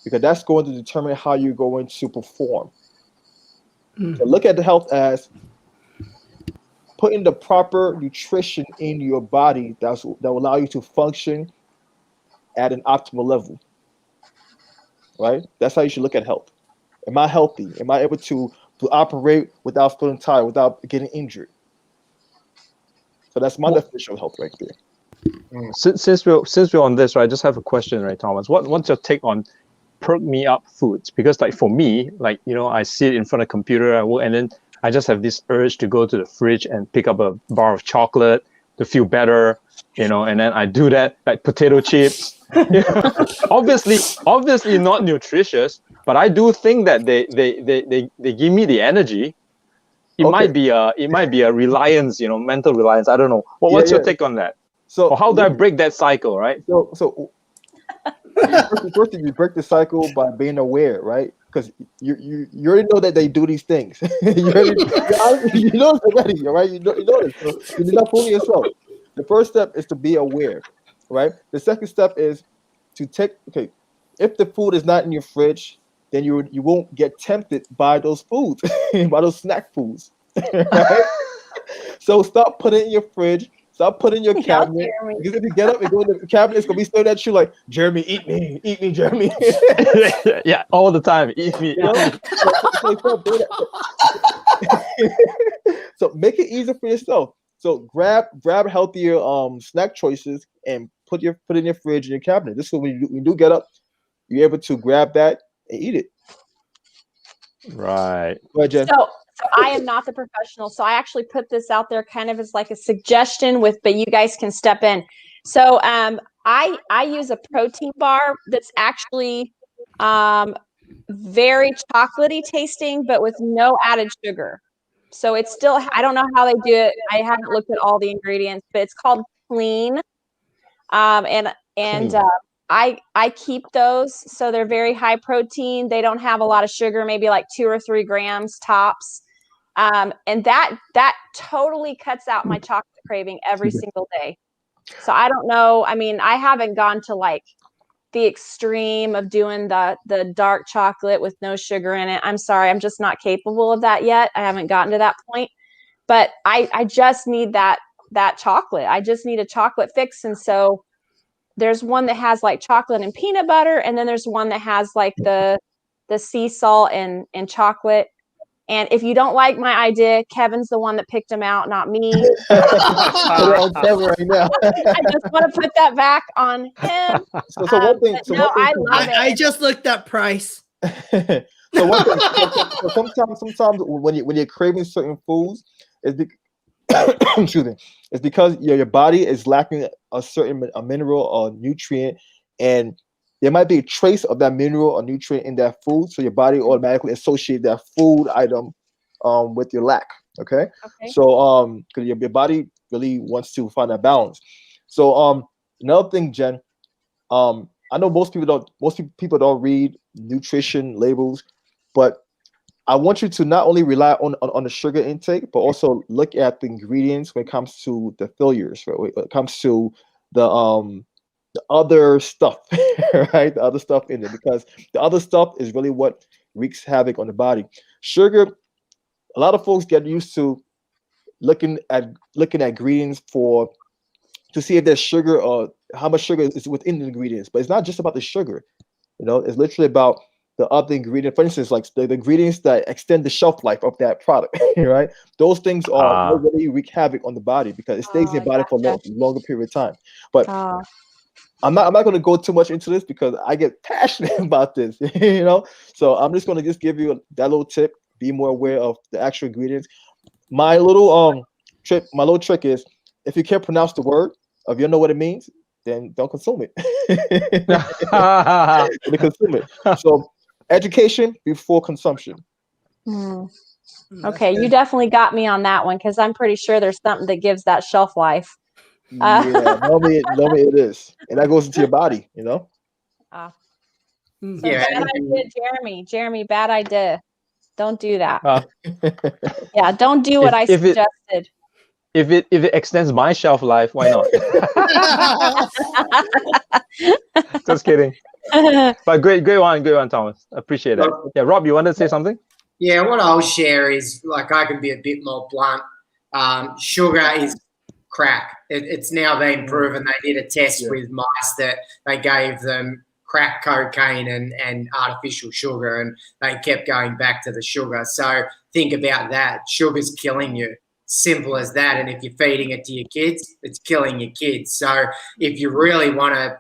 because that's going to determine how you're going to perform. So look at the health as putting the proper nutrition in your body that will allow you to function at an optimal level, right? That's how you should look at health. Am I healthy? Am I able to operate without feeling tired, without getting injured? So that's my definition of health right there. Since we're on this, right, I just have a question, right, Thomas. What's your take on perk me up foods? Because like for me, like I sit in front of the computer, I work, and then I just have this urge to go to the fridge and pick up a bar of chocolate to feel better, and then I do that, like potato chips. Obviously not nutritious, but I do think that they give me the energy. It might be a reliance, mental reliance. I don't know. What's your take on that? So, or how do I break that cycle, right? So first you break the cycle by being aware, right? Because you already know that they do these things. you know it's already, right? You know this. So you're not fooling yourself. The first step is to be aware, right? The second step is to if the food is not in your fridge, then you won't get tempted by those foods, by those snack foods, right? So stop putting it in your fridge. Stop putting in your cabinet. Because if you get up and go in the cabinet, it's gonna be staring at you like, Jeremy, eat me, Jeremy. Yeah, all the time, eat me. So make it easier for yourself. So grab healthier snack choices and put in your fridge and your cabinet. This is when you do get up, you're able to grab that and eat it. Right. Go ahead, Jen. So I am not the professional. So I actually put this out there kind of as like a suggestion but you guys can step in. So I use a protein bar that's actually very chocolatey tasting, but with no added sugar. So it's still, I don't know how they do it. I haven't looked at all the ingredients, but it's called Clean. And I keep those. So they're very high protein. They don't have a lot of sugar, maybe like 2 or 3 grams tops. And that totally cuts out my chocolate craving every single day. So I don't know. I mean, I haven't gone to like the extreme of doing the dark chocolate with no sugar in it. I'm sorry, I'm just not capable of that yet. I haven't gotten to that point. But I just need that chocolate. I just need a chocolate fix. And so there's one that has like chocolate and peanut butter, and then there's one that has like the sea salt and chocolate. And if you don't like my idea, Kevin's the one that picked them out, not me. On camera right now. I just want to put that back on him. So one thing. I love it. I just looked up price. So one thing. Sometimes when you're craving certain foods, excuse me, it's because your body is lacking a certain mineral or nutrient, and there might be a trace of that mineral or nutrient in that food, so your body automatically associate that food item with your lack. Okay. So because your body really wants to find that balance. So another thing, Jen, I know most people don't read nutrition labels, but I want you to not only rely on the sugar intake, but also look at the ingredients when it comes to the failures, right? When it comes to the other stuff, right? The other stuff in it, because the other stuff is really what wreaks havoc on the body. Sugar, a lot of folks get used to looking at ingredients to see if there's sugar or how much sugar is within the ingredients, but it's not just about the sugar. It's literally about the other ingredient. For instance, like the ingredients that extend the shelf life of that product, right? Those things are really wreak havoc on the body because it stays in your body for a longer period of time. But I'm not going to go too much into this because I get passionate about this, So I'm just going to give you that little tip. Be more aware of the actual ingredients. My little trick is, if you can't pronounce the word, if you don't know what it means, then don't consume it. Don't consume it. So education before consumption. Okay, you definitely got me on that one because I'm pretty sure there's something that gives that shelf life. Yeah, normally it is, and that goes into your body. So bad idea, Jeremy. Bad idea. Don't do that. Yeah, don't do what I suggested. If it extends my shelf life, why not? Just kidding. But great one, Thomas. Appreciate that. Yeah, Rob, you want to say something? Yeah, what I'll share is, like, I can be a bit more blunt. Sugar is crack. It's now been proven. They did a test with mice that they gave them crack cocaine and artificial sugar, and they kept going back to the sugar. So think about that. Sugar's killing you. Simple as that. And if you're feeding it to your kids, it's killing your kids. So if you really want to,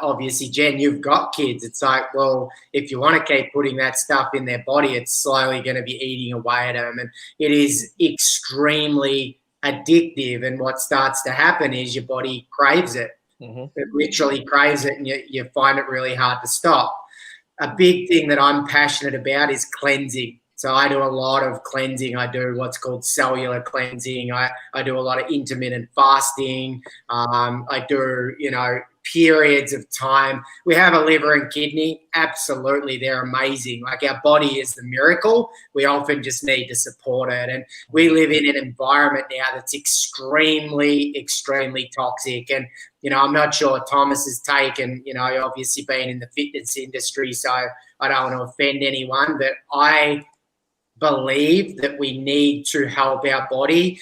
obviously, Jen, you've got kids. It's like, well, if you want to keep putting that stuff in their body, it's slowly going to be eating away at them. And it is extremely addictive. And what starts to happen is your body craves it. It literally craves it, and you find it really hard to stop. A big thing that I'm passionate about is cleansing. So I do a lot of cleansing. I do what's called cellular cleansing. I do a lot of intermittent fasting. I do, periods of time. We have a liver and kidney. Absolutely, they're amazing. Like, our body is the miracle. We often just need to support it. And we live in an environment now that's extremely, extremely toxic. And, I'm not sure Thomas has taken, obviously been in the fitness industry, so I don't want to offend anyone, but I believe that we need to help our body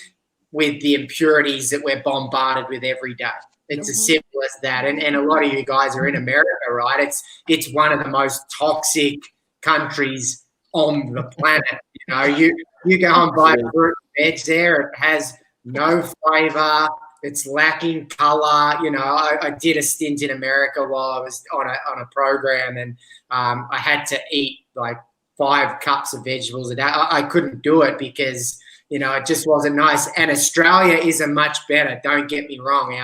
with the impurities that we're bombarded with every day. It's as simple as that. And a lot of you guys are in America, right? It's one of the most toxic countries on the planet. You go and buy fruit and veg there, it has no flavor, it's lacking color. I did a stint in America while I was on a program, and I had to eat like 5 cups of vegetables a day. I couldn't do it because, it just wasn't nice. And Australia is a much better, don't get me wrong.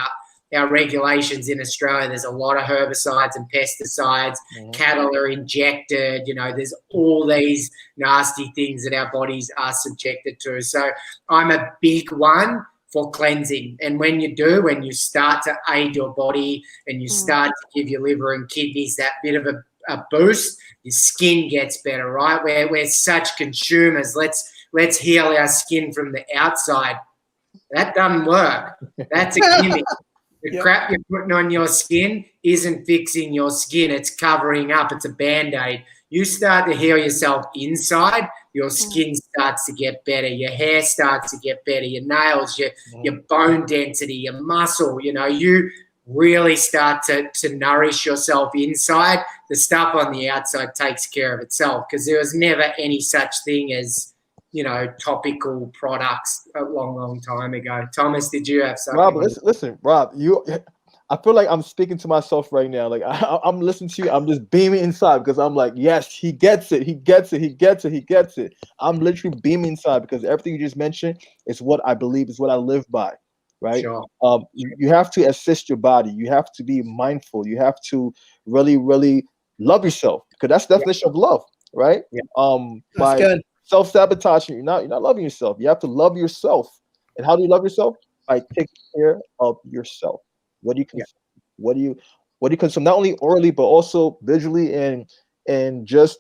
Our regulations in Australia, there's a lot of herbicides and pesticides. Cattle are injected. There's all these nasty things that our bodies are subjected to. So I'm a big one for cleansing. And when you start to aid your body and you start to give your liver and kidneys that bit of a boost, your skin gets better, right? We're such consumers. Let's heal our skin from the outside. That doesn't work. That's a gimmick. The crap you're putting on your skin isn't fixing your skin. It's covering up. It's a Band-Aid. You start to heal yourself inside, your skin starts to get better. Your hair starts to get better. Your nails, your bone density, your muscle. You really start to nourish yourself inside. The stuff on the outside takes care of itself, because there was never any such thing as, topical products a long, long time ago. Thomas, did you have something? Rob, listen, Rob, I feel like I'm speaking to myself right now. Like I'm listening to you. I'm just beaming inside because I'm like, yes, he gets it. He gets it. He gets it. He gets it. I'm literally beaming inside because everything you just mentioned is what I believe, is what I live by. right? Sure. You have to assist your body. You have to be mindful. You have to really, really love yourself, because that's the Yeah. definition of love, right? Yeah. That's By good. self-sabotaging, you're not loving yourself. You have to love yourself. And how do you love yourself? By taking care of yourself. What do you Yeah. consume? What do you what do you consume? Not only orally but also visually, and just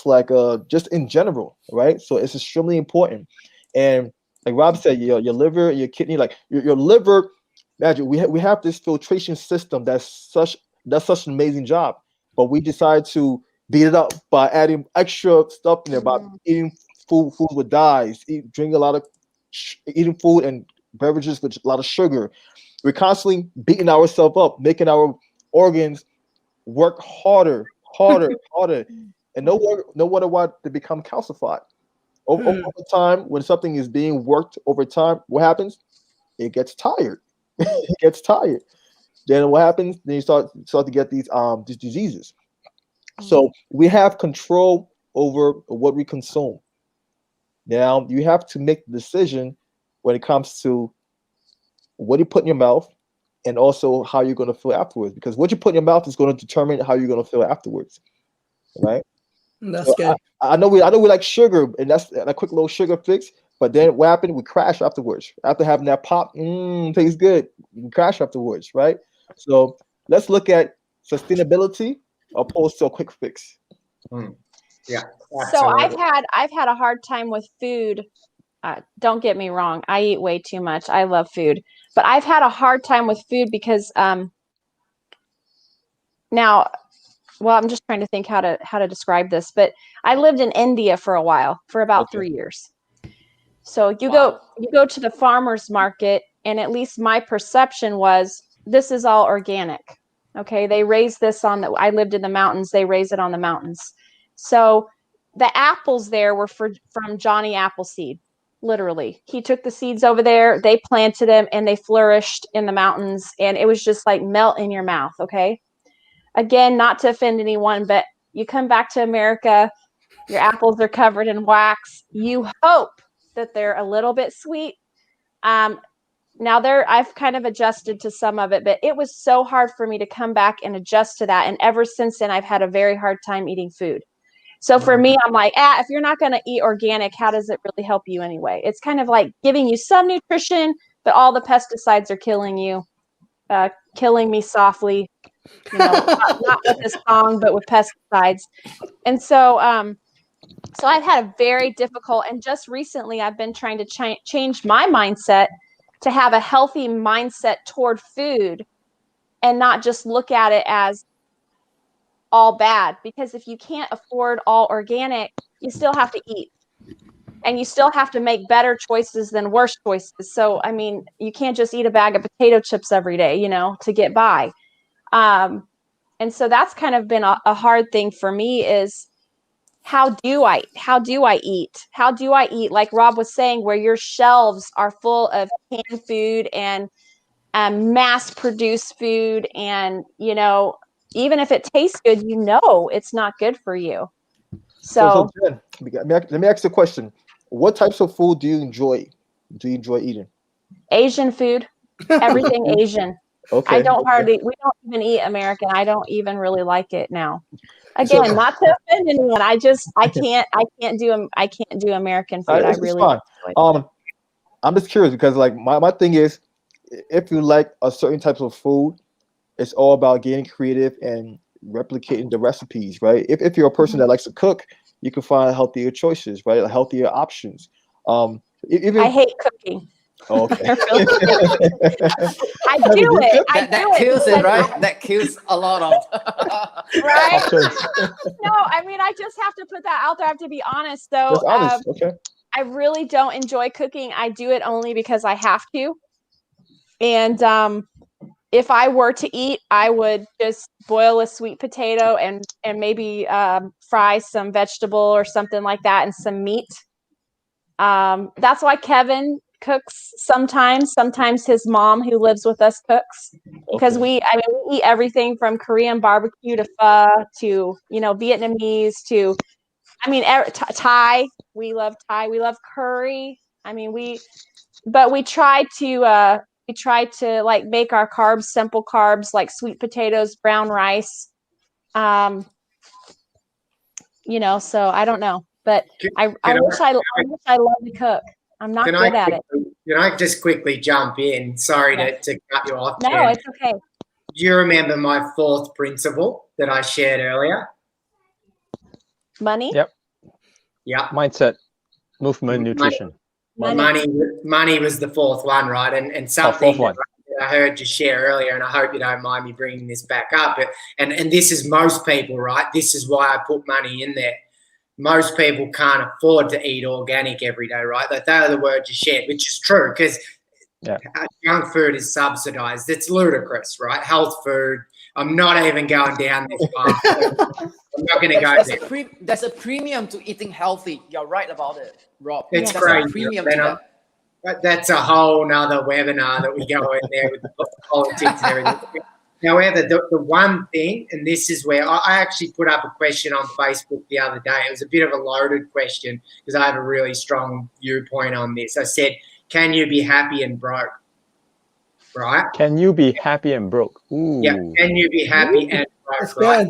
like just in general, right? So it's extremely important. And like Rob said, your liver, your kidney, like your liver, imagine we have this filtration system that's such an amazing job, but we decide to beat it up by adding extra stuff in there, by eating food with dyes, drink a lot of eating food and beverages with a lot of sugar. We're constantly beating ourselves up, making our organs work harder, harder, harder, and no wonder why they become calcified. Over time, when something is being worked over time, what happens? It gets tired. It gets tired. Then what happens? Then you start to get these diseases. So we have control over what we consume. Now you have to make the decision when it comes to what you put in your mouth, and also how you're going to feel afterwards. Because what you put in your mouth is going to determine how you're going to feel afterwards, right? That's So good. I know we like sugar, and that's a quick little sugar fix. But then what happened? We crash afterwards. After having that pop, tastes good. We crash afterwards, right? So let's look at sustainability opposed to a quick fix. Yeah. So Absolutely. I've had a hard time with food. Don't get me wrong, I eat way too much. I love food, but I've had a hard time with food because now, well, I'm just trying to think how to describe this, but I lived in India for a while, for about Okay. 3 years. So you go to the farmer's market, and at least my perception was this is all organic. Okay, they raise this on the. I lived in the mountains. They raise it on the mountains. So the apples there were from Johnny Appleseed. Literally, he took the seeds over there. They planted them, and they flourished in the mountains, and it was just like melt in your mouth. Okay, again, not to offend anyone, but you come back to America, your apples are covered in wax. You hope that they're a little bit sweet. Um, Now I've kind of adjusted to some of it, but it was so hard for me to come back and adjust to that. And ever since then, I've had a very hard time eating food. So for me, I'm like, if you're not going to eat organic, how does it really help you anyway? It's kind of like giving you some nutrition, but all the pesticides are killing you, killing me softly, not with this song, but with pesticides. And so I've had a very difficult, and just recently I've been trying to change my mindset to have a healthy mindset toward food and not just look at it as all bad. Because if you can't afford all organic, you still have to eat, and you still have to make better choices than worse choices. So, I mean, you can't just eat a bag of potato chips every day, to get by. And so that's kind of been a hard thing for me is how do I eat? How do I eat? Like Rob was saying, where your shelves are full of canned food and mass produced food. And, even if it tastes good, it's not good for you. So So Jen, let me ask you a question. What types of food do you enjoy? Do you enjoy eating? Asian food, everything Asian. Okay. We don't even eat American. I don't even really like it now. So Again, not to offend anyone. I can't do American food. I it's really fine. don't enjoy it. I'm just curious because like my thing is, if you like a certain types of food, it's all about getting creative and replicating the recipes, right? If you're a person that likes to cook, you can find healthier choices, right? Healthier options. Even I hate cooking. okay. I really do. I Kevin, do do you it. cook? I That do it kills it, because right? That kills a lot of. right? Options. No, I mean, I just have to put that out there. I have to be honest, though. Just honest. Okay. I really don't enjoy cooking. I do it only because I have to. And if I were to eat, I would just boil a sweet potato and maybe fry some vegetable or something like that and some meat. That's why Kevin cooks sometimes. Sometimes his mom, who lives with us, cooks because Okay. we eat everything from Korean barbecue to pho to Vietnamese to Thai. We love Thai. We love curry. I mean, but we try to like make our carbs simple carbs, like sweet potatoes, brown rice. So I don't know, but I wish I loved to cook. I'm not good at it. Can I just quickly jump in? Sorry to cut you off. No, Jen. it's okay. Do you remember my fourth principle that I shared earlier? Money? Yep. Yeah. Mindset, movement, nutrition. Money was the fourth one, right? And something fourth one. that I heard you share earlier, and I hope you don't mind me bringing this back up. And this is most people, right? This is why I put money in there. Most people can't afford to eat organic every day, right? They are the words you shared, which is true because junk food is subsidized. It's ludicrous, right? Health food. I'm not even going down this path. I'm not going to go there. There's a premium to eating healthy. You're right about it, Rob. It's There's crazy. a premium to that. That's a whole nother webinar that we go in there with the politics and everything. However, the one thing, and this is where I actually put up a question on Facebook the other day. It was a bit of a loaded question because I have a really strong viewpoint on this. I said, can you be happy and broke? Right? Can you be happy and broke? Ooh. Yeah, can you be happy and broke? Right?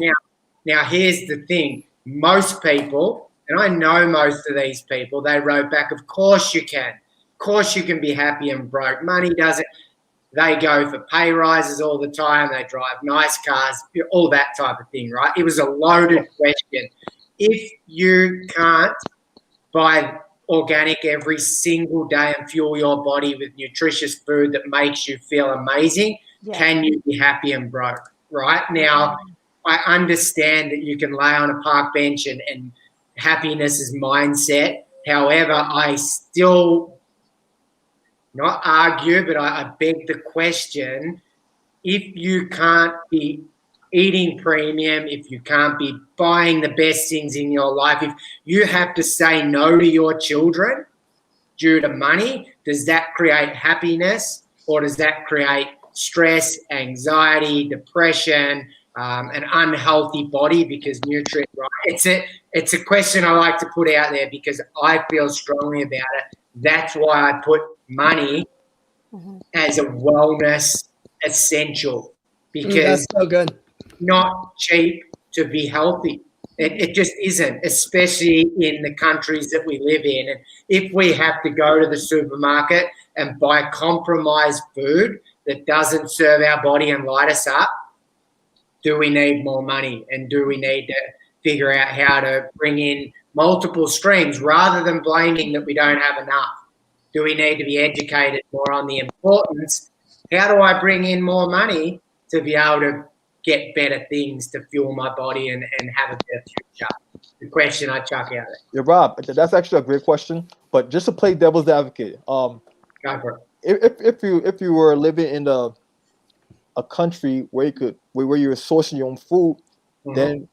Now, here's the thing. Most people, and I know most of these people, they wrote back, of course you can. Of course you can be happy and broke. Money doesn't. They go for pay rises all the time. They drive nice cars, all that type of thing, right? It was a loaded question. If you can't buy organic every single day and fuel your body with nutritious food that makes you feel amazing, can you be happy and broke, right? Now, I understand that you can lay on a park bench and happiness is mindset. However, I still not argue, but I beg the question, if you can't be eating premium, if you can't be buying the best things in your life, if you have to say no to your children due to money, does that create happiness or does that create stress, anxiety, depression, an unhealthy body because nutrient, right? It's a question I like to put out there because I feel strongly about it. That's why I put money as a wellness essential because that's so good. Not cheap to be healthy. It just isn't, especially in the countries that we live in. And if we have to go to the supermarket and buy compromised food that doesn't serve our body and light us up, do we need more money? And do we need to figure out how to bring in multiple streams rather than blaming that we don't have enough? Do we need to be educated more on the importance? How do I bring in more money to be able to get better things to fuel my body and have a better future? The question I chuck out there. Yeah, Rob, that's actually a great question. But just to play devil's advocate, go for it. If you were living in a country where you're sourcing your own food, then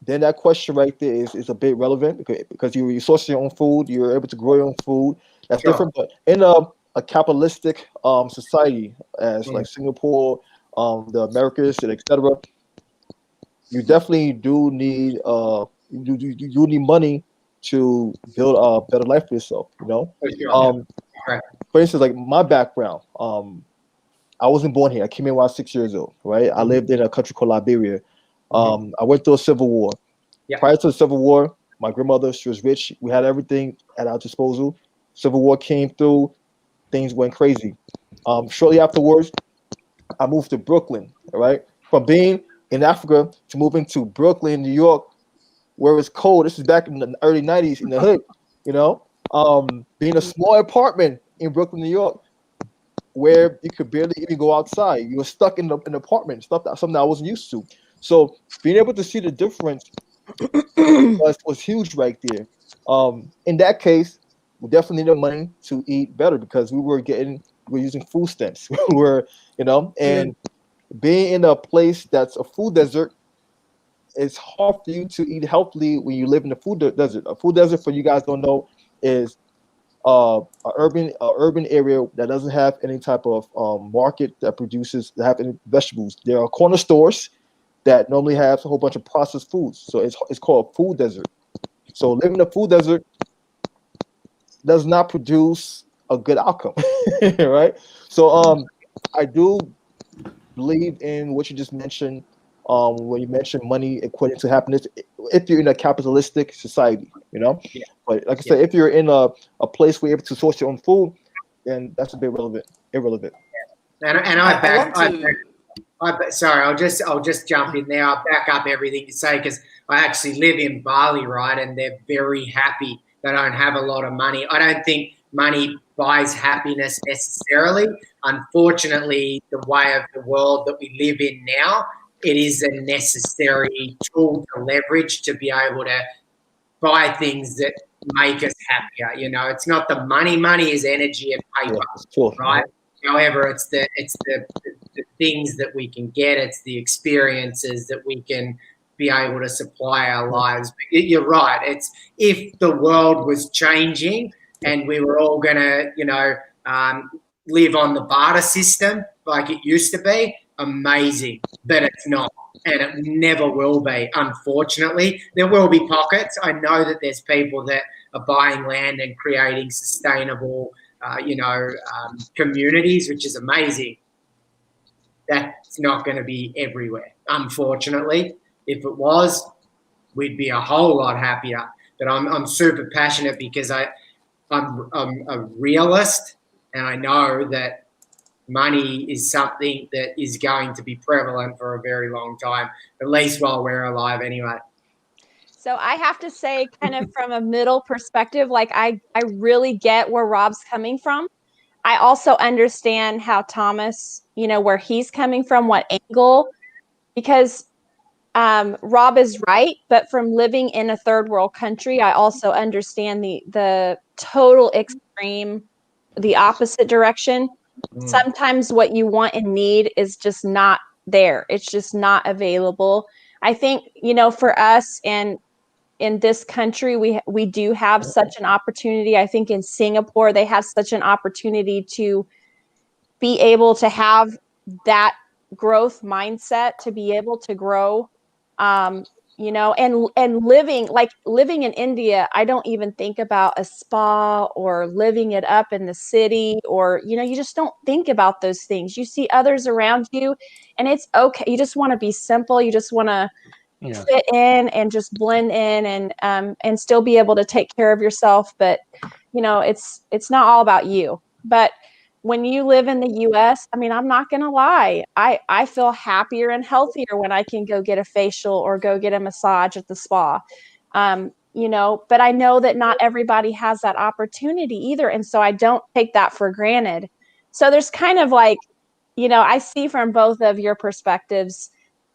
that question right there is a bit relevant because you're sourcing your own food, you're able to grow your own food. That's different. But in a capitalistic society as like Singapore, the Americas, and etc., you definitely do need you need money to build a better life for yourself. You know, for instance, like my background, I wasn't born here. I came in when I was 6 years old. Right, I lived in a country called Liberia. I went through a civil war. Prior to the Civil War, my grandmother, she was rich. We had everything at our disposal. Civil War came through, things went crazy. Shortly afterwards, I moved to Brooklyn, all right? From being in Africa to moving to Brooklyn, New York, where it's cold. This is back in the early 90s in the hood, you know? Being a small apartment in Brooklyn, New York, where you could barely even go outside. You were stuck in an apartment, something I wasn't used to. So being able to see the difference was huge right there. In that case, we definitely needed money to eat better because we were using food stamps. We were, and being in a place that's a food desert, it's hard for you to eat healthily when you live in a food desert. A food desert, for you guys don't know, is an urban area that doesn't have any type of market that have any vegetables. There are corner stores that normally have a whole bunch of processed foods. So it's called a food desert. So living in a food desert does not produce a good outcome, right? So I do believe in what you just mentioned. When you mentioned money equating to happiness, if you're in a capitalistic society, you know. Yeah. But like I Yeah. said, if you're in a place where you're able to source your own food, then that's a bit irrelevant. And sorry, I'll just jump in there. I'll back up everything you say because I actually live in Bali, right? And they're very happy. They don't have a lot of money. I don't think money buys happiness necessarily. Unfortunately, the way of the world that we live in now, it is a necessary tool to leverage to be able to buy things that make us happier. You know, it's not the money. Money is energy and paper, Yeah, it's true. right? However, it's the things that we can get. It's the experiences that we can be able to supply our lives. But you're right. It's if the world was changing and we were all going to, live on the barter system like it used to be, amazing. But it's not. And it never will be, unfortunately. There will be pockets. I know that there's people that are buying land and creating sustainable communities, which is amazing. That's not going to be everywhere, unfortunately. If it was, we'd be a whole lot happier. But I'm super passionate because I'm a realist, and I know that money is something that is going to be prevalent for a very long time, at least while we're alive anyway. So I have to say, kind of from a middle perspective, like I really get where Rob's coming from. I also understand how Thomas, where he's coming from, what angle, because Rob is right, but from living in a third world country, I also understand the total extreme, the opposite direction. Sometimes what you want and need is just not there. It's just not available. I think, for us and in this country, we do have such an opportunity. I think in Singapore, they have such an opportunity to be able to have that growth mindset, to be able to grow, and living in India, I don't even think about a spa or living it up in the city, or you just don't think about those things. You see others around you and it's okay. You just want to be simple. You just want to fit in and just blend in and still be able to take care of yourself. But it's not all about you. But when you live in the US, I mean, I'm not going to lie. I feel happier and healthier when I can go get a facial or go get a massage at the spa. But I know that not everybody has that opportunity either. And so I don't take that for granted. So there's kind of like, I see from both of your perspectives,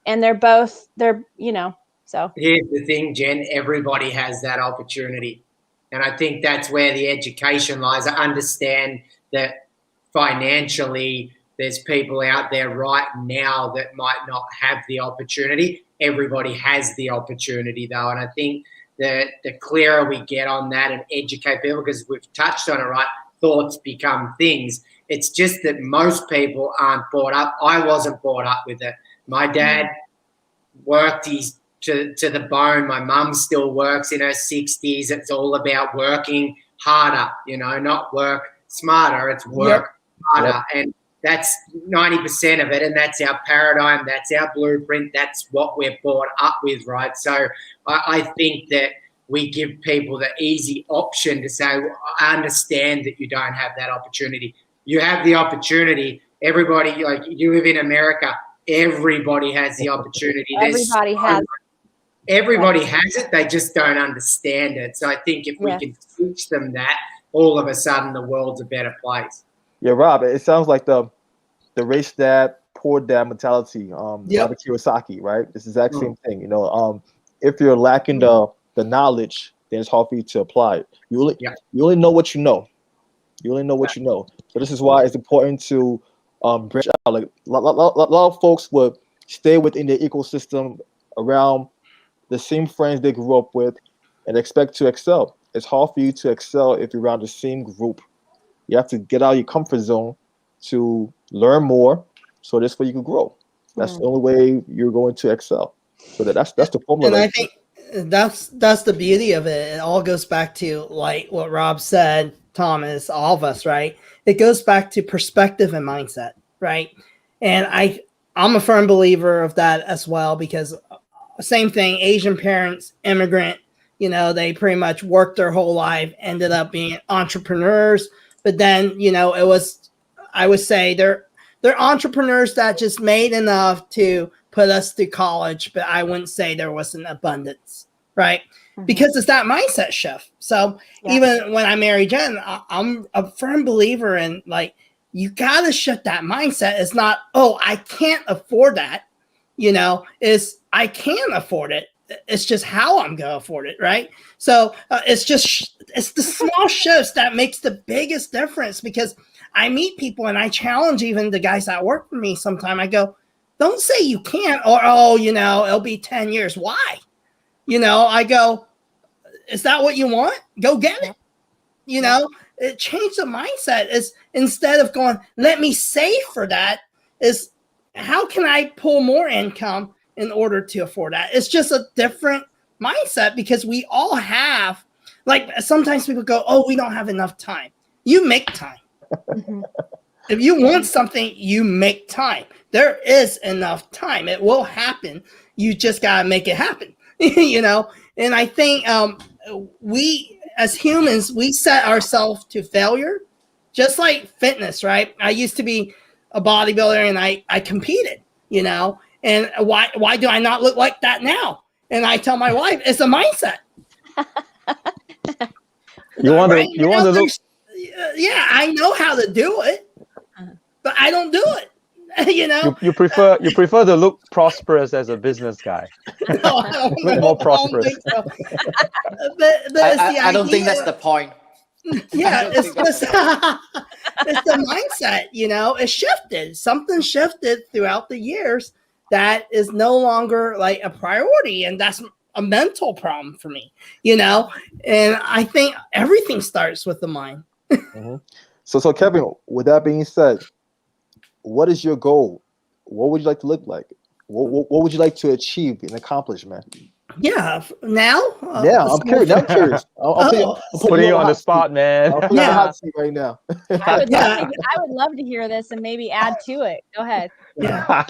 and so. Here's the thing, Jen, everybody has that opportunity. And I think that's where the education lies. I understand that financially there's people out there right now that might not have the opportunity. Everybody has the opportunity though. And I think that the clearer we get on that and educate people, because we've touched on it, right? Thoughts become things. It's just that most people aren't brought up. I wasn't brought up with it. My dad worked to the bone. My mum still works in her 60s. It's all about working harder, not work smarter. It's work harder. And that's 90% of it. And that's our paradigm. That's our blueprint. That's what we're brought up with, right? So I think that we give people the easy option to say, well, I understand that you don't have that opportunity. You have the opportunity. Everybody, like you live in America, everybody has the opportunity. Everybody has it. They just don't understand it. So I think if we can teach them that, all of a sudden the world's a better place. Yeah, Rob, it sounds like the rich dad, poor dad mentality. Robert Kiyosaki, right? It's the exact same thing. If you're lacking the knowledge, then it's hard for you to apply it. You only know what you know. You only know what you know. So this is why it's important to branch out. Like a lot of folks would stay within their ecosystem around the same friends they grew up with and expect to excel. It's hard for you to excel if you're around the same group. You have to get out of your comfort zone to learn more, so this way you can grow. That's the only way you're going to excel. So that's the formula. And I think that's the beauty of it. It all goes back to like what Rob said. Thomas, all of us, right? It goes back to perspective and mindset, right? And I'm a firm believer of that as well, because same thing, Asian parents, immigrant, they pretty much worked their whole life, ended up being entrepreneurs. But then, I would say they're entrepreneurs that just made enough to put us through college, but I wouldn't say there was an abundance, right? Because it's that mindset shift. So even when I married Jen, I'm a firm believer in, like, you got to shift that mindset. It's not, oh, I can't afford that. Is I can afford it. It's just how I'm going to afford it, right? So it's the small shifts that makes the biggest difference, because I meet people and I challenge even the guys that work for me sometime. I go, don't say you can't, or, oh, it'll be 10 years. Why? I go, is that what you want? Go get it. It changed the mindset. Is instead of going, let me save for that, is how can I pull more income in order to afford that? It's just a different mindset, because we all have, like, sometimes people go, oh, we don't have enough time. You make time. If you want something, you make time. There is enough time. It will happen. You just got to make it happen, And I think we, as humans, we set ourselves to failure, just like fitness, right? I used to be a bodybuilder and I competed, and why do I not look like that now? And I tell my wife, it's a mindset. You want to look. Yeah, I know how to do it, but I don't do it. You prefer to look prosperous as a business guy. No, Look more prosperous. So. But I don't think that's the point. Yeah, it's the mindset. It shifted. Something shifted throughout the years that is no longer like a priority, and that's a mental problem for me. And I think everything starts with the mind. So Kevin, with that being said, what is your goal? What would you like to look like? What would you like to achieve and accomplish, man? Yeah, now? I'm curious. I'm putting you on the spot, man. I'm putting you on the hot seat right now. I would love to hear this and maybe add to it. Go ahead. Yeah.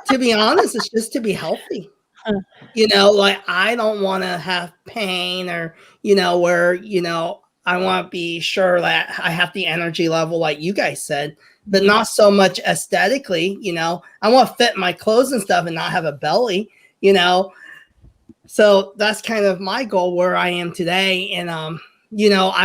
To be honest, it's just to be healthy. Like, I don't want to have pain, or, where, I want to be sure that I have the energy level, like you guys said, but not so much aesthetically. I want to fit my clothes and stuff and not have a belly, So that's kind of my goal where I am today. And, I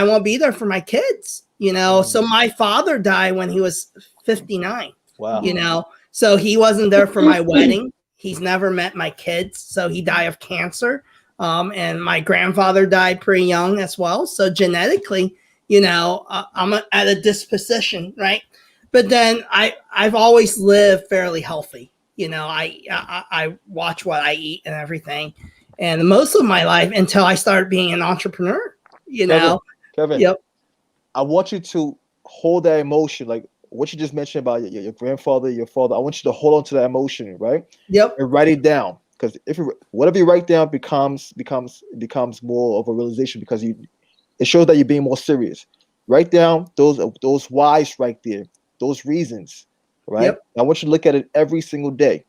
want to be there for my kids, So my father died when he was 59. Wow. So he wasn't there for my wedding. He's never met my kids. So he died of cancer. And my grandfather died pretty young as well. So genetically, I'm at a disposition, right? But then I've always lived fairly healthy. I watch what I eat and everything. And most of my life until I started being an entrepreneur, Kevin, Yep. I want you to hold that emotion, like what you just mentioned about your grandfather, your father. I want you to hold on to that emotion, right? Yep. And write it down, because whatever you write down becomes more of a realization, because it shows that you're being more serious. Write down those whys right there, those reasons, right? Yep. I want you to look at it every single day.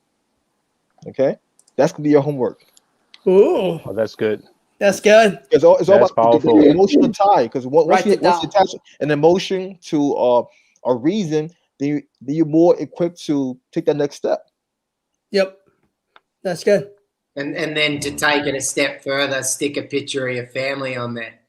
Okay, that's gonna be your homework. Ooh, Oh, that's good. That's good. It's all about powerful. the emotional tie, because once you Write it attach an emotion to a reason, then you're more equipped to take that next step. Yep. That's good. And then to take it a step further, stick a picture of your family on there.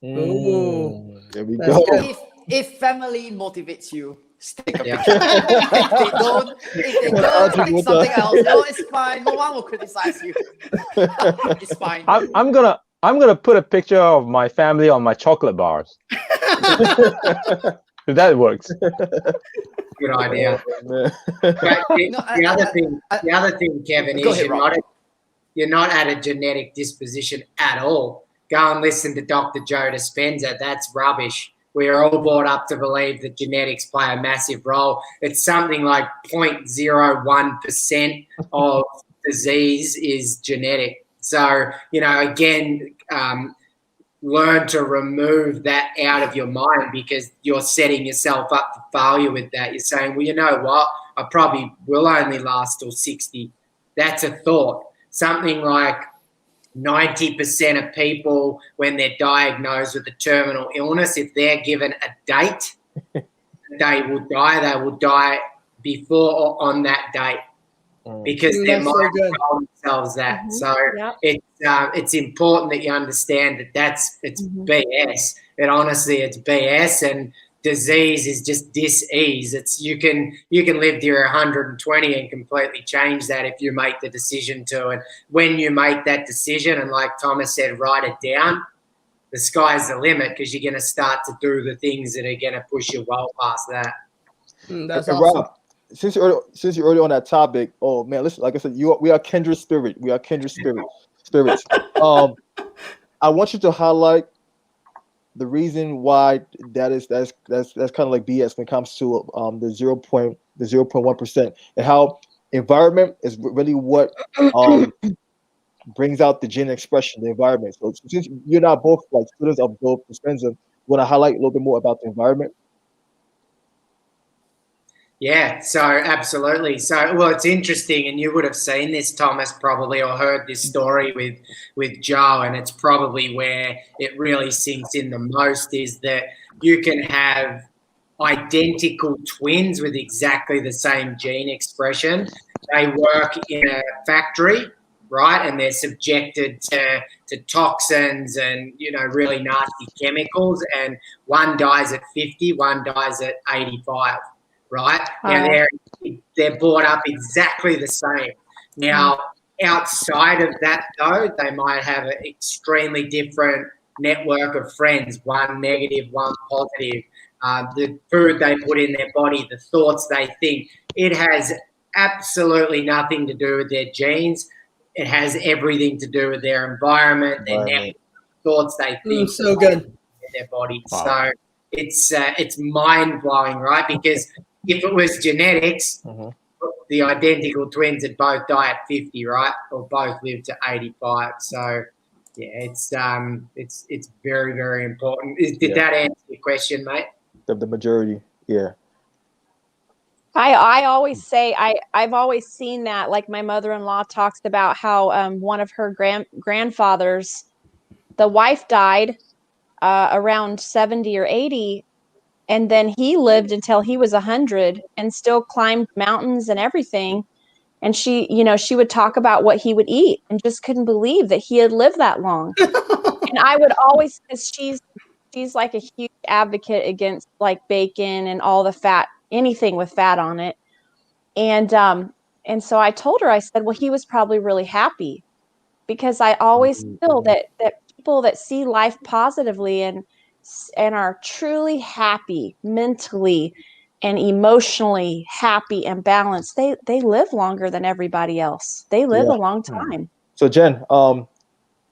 Ooh. There we That's go. good. If family motivates you, stick a Yeah. picture. If they don't, stick something else. No, it's fine. No one will criticize you. It's fine. I'm gonna put a picture of my family on my chocolate bars. If that works. Good idea. Man. The other thing, Kevin, Go is ahead, you're not at a genetic disposition at all. Go and listen to Dr. Joe Dispenza. That's rubbish. We are all brought up to believe that genetics play a massive role. It's something like 0.01% of disease is genetic. So, again, learn to remove that out of your mind, because you're setting yourself up for failure with that. You're saying, well, you know what? I probably will only last till 60. That's a thought. Something like 90% of people, when they're diagnosed with a terminal illness, if they're given a date, they will die before or on that date, because their mind told themselves that. Mm-hmm. So it's important that you understand that it's BS. It honestly, it's BS, and disease is just dis-ease. It's you can live to your 120 and completely change that if you make the decision to. And when you make that decision, and like Thomas said, write it down, the sky's the limit, because you're going to start to do the things that are going to push you well past that. That's and awesome. Rob, since you're already on that topic, oh man, listen, like I said, we are kindred spirit. We are kindred spirits. I want you to highlight the reason why that's kind of like BS when it comes to the 0.1%, and how environment is really what brings out the gene expression, the environment. So since you're not both like students of both disciplines, you want to highlight a little bit more about the environment? Yeah, so absolutely. So, well, it's interesting, and you would have seen this, Thomas, probably, or heard this story with Joe, and it's probably where it really sinks in the most, is that you can have identical twins with exactly the same gene expression. They work in a factory, right, and they're subjected to toxins and, really nasty chemicals, and one dies at 50, one dies at 85. Right? Now they're brought up exactly the same. Now, outside of that, though, they might have an extremely different network of friends, one negative, one positive. The food they put in their body, the thoughts they think, it has absolutely nothing to do with their genes. It has everything to do with their environment, their network, thoughts they think. So good. In their body. Wow. So it's mind-blowing, right? Because if it was genetics, the identical twins would both die at 50, right? Or both live to 85. So, yeah, it's very, very important. Did that answer your question, mate? The majority, yeah. I always say I've always seen that, like my mother-in-law talks about how one of her grandfathers, the wife died around 70 or 80, and then he lived until he was 100 and still climbed mountains and everything. And she would talk about what he would eat and just couldn't believe that he had lived that long. And I would always, because she's like a huge advocate against like bacon and all the fat, anything with fat on it. And so I told her, I said, well, he was probably really happy, because I always feel that people that see life positively and are truly happy mentally and emotionally happy and balanced, they live longer than everybody else. They live a long time. So Jen, a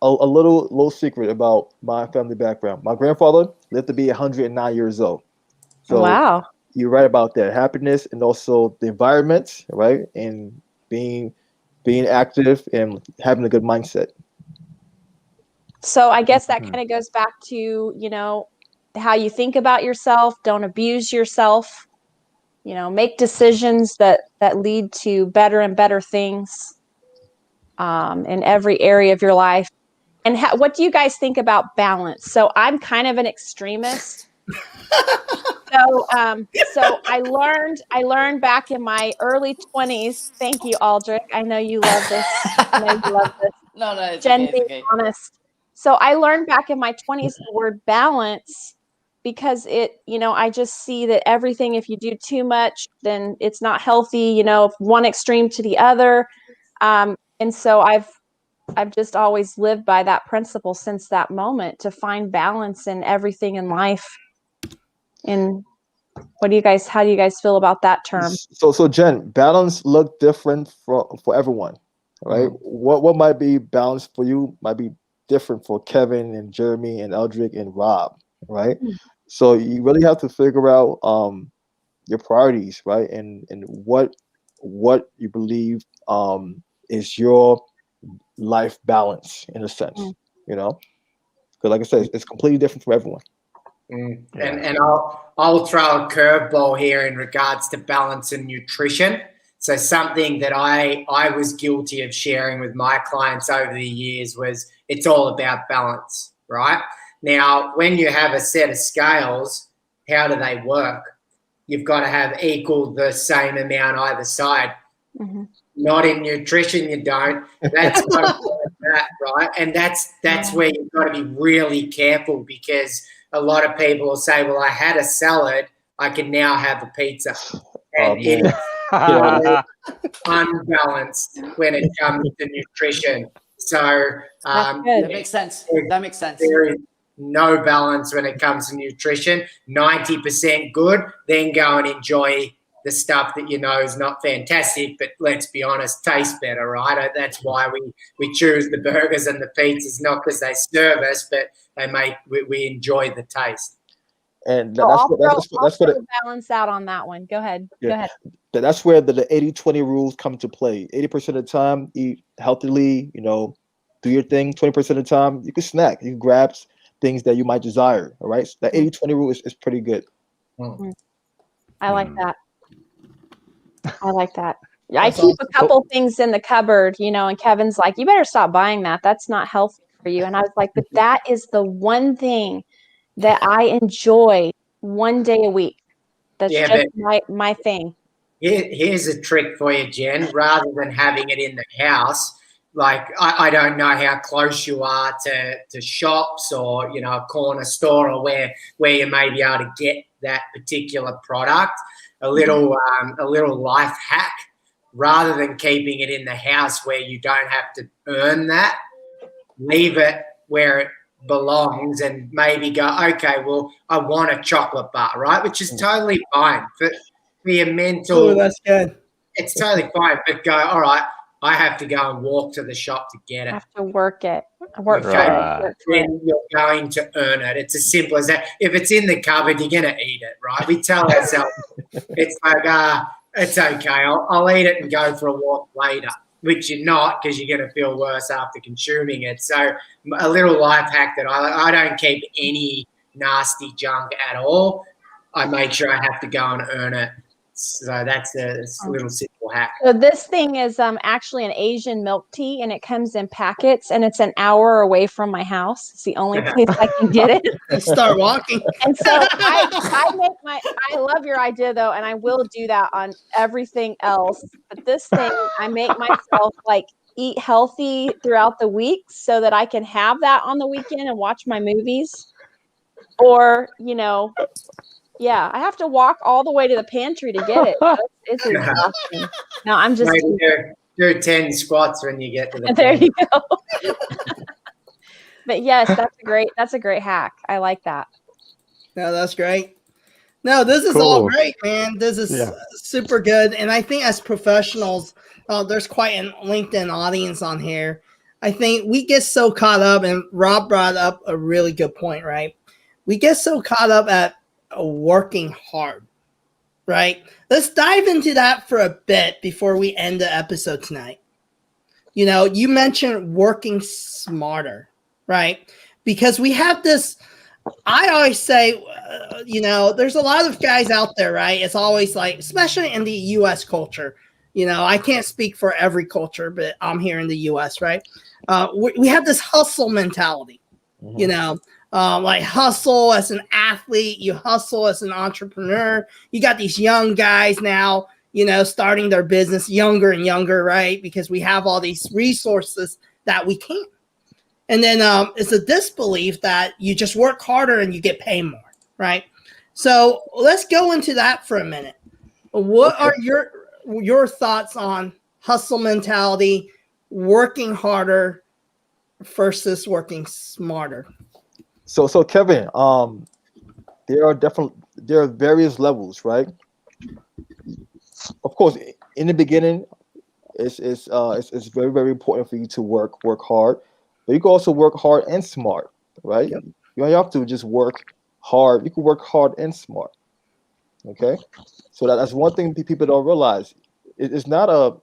little secret about my family background. My grandfather lived to be 109 years old. So wow. You're right about that. Happiness and also the environment, right? And being active and having a good mindset. So I guess that kind of goes back to, how you think about yourself. Don't abuse yourself. Make decisions that lead to better and better things in every area of your life. And what do you guys think about balance? So I'm kind of an extremist. So I learned back in my early 20s. Thank you, Aldrich. I know you love this. No, it's Jen, okay. It's okay. honest. So I learned back in my 20s the word balance, because I just see that everything, if you do too much, then it's not healthy, one extreme to the other. And so I've just always lived by that principle since that moment, to find balance in everything in life. And how do you guys feel about that term? So Jen, balance look different for everyone, right? What might be balance for you might be different for Kevin and Jeremy and Eldrick and Rob, right? So you really have to figure out your priorities, right? And what you believe is your life balance in a sense, Because like I said, it's completely different for everyone. And I'll throw a curveball here in regards to balance and nutrition. So something that I was guilty of sharing with my clients over the years was it's all about balance, right? Now, when you have a set of scales, how do they work? You've got to have equal the same amount either side. Mm-hmm. Not in nutrition, you don't. That's got to be like that, right? And that's where you've got to be really careful, because a lot of people will say, well, I had a salad, I can now have a pizza. And it is unbalanced when it comes to nutrition. So that makes sense. That makes sense. There is no balance when it comes to nutrition. 90% good, then go and enjoy the stuff that you know is not fantastic, but let's be honest, tastes better, right? That's why we choose the burgers and the pizzas, not because they serve us, but we enjoy the taste. And that's what the balance out on that one. Go ahead. Yeah. Go ahead. That's where the 80-20 rules come to play. 80% of the time, eat healthily, do your thing. 20% of the time, you can snack. You can grab things that you might desire, all right? So that 80-20 rule is pretty good. I like that. I like that. I keep a couple things in the cupboard, and Kevin's like, you better stop buying that. That's not healthy for you. And I was like, but that is the one thing that I enjoy one day a week. That's just my thing. Here's a trick for you, Jen. Rather than having it in the house, like I don't know how close you are to shops or a corner store or where you may be able to get that particular product. A little life hack, rather than keeping it in the house where you don't have to earn that, leave it where it belongs and maybe go, okay, well, I want a chocolate bar, right? Which is totally fine for your mental. Oh, that's good. It's totally fine, but go, all right, I have to go and walk to the shop to get it. I have to work it. Then you're going to earn it. It's as simple as that. If it's in the cupboard, you're going to eat it, right? We tell ourselves it's like, it's okay. I'll eat it and go for a walk later, which you're not, because you're going to feel worse after consuming it. So a little life hack that I don't keep any nasty junk at all. I make sure I have to go and earn it. So that's a little simple hack. So this thing is actually an Asian milk tea, and it comes in packets, and it's an hour away from my house. It's the only place I can get it. Start walking. And so I love your idea though, and I will do that on everything else. But this thing, I make myself like eat healthy throughout the week so that I can have that on the weekend and watch my movies. Or, yeah, I have to walk all the way to the pantry to get it. So it's exhausting. No, I'm just do 10 squats when you get to the there. You go. But yes, that's a great hack. I like that. No, that's great. No, this is all great, man. This is super good. And I think as professionals, there's quite a LinkedIn audience on here. I think we get so caught up, and Rob brought up a really good point, right? We get so caught up at working hard, right? Let's dive into that for a bit before we end the episode tonight. You mentioned working smarter, right? Because we have this, I always say, there's a lot of guys out there, right? It's always like, especially in the US culture, I can't speak for every culture, but I'm here in the US, right? We have this hustle mentality, like hustle as an athlete, you hustle as an entrepreneur. You got these young guys now, starting their business younger and younger, right? Because we have all these resources that we can't. And then it's a disbelief that you just work harder and you get paid more, right? So let's go into that for a minute. What are your thoughts on hustle mentality, working harder versus working smarter? So Kevin, there are various levels, right? Of course, in the beginning, it's very, very important for you to work hard, but you can also work hard and smart, right? Yep. You don't have to just work hard. You can work hard and smart. Okay, so that's one thing people don't realize. It's not a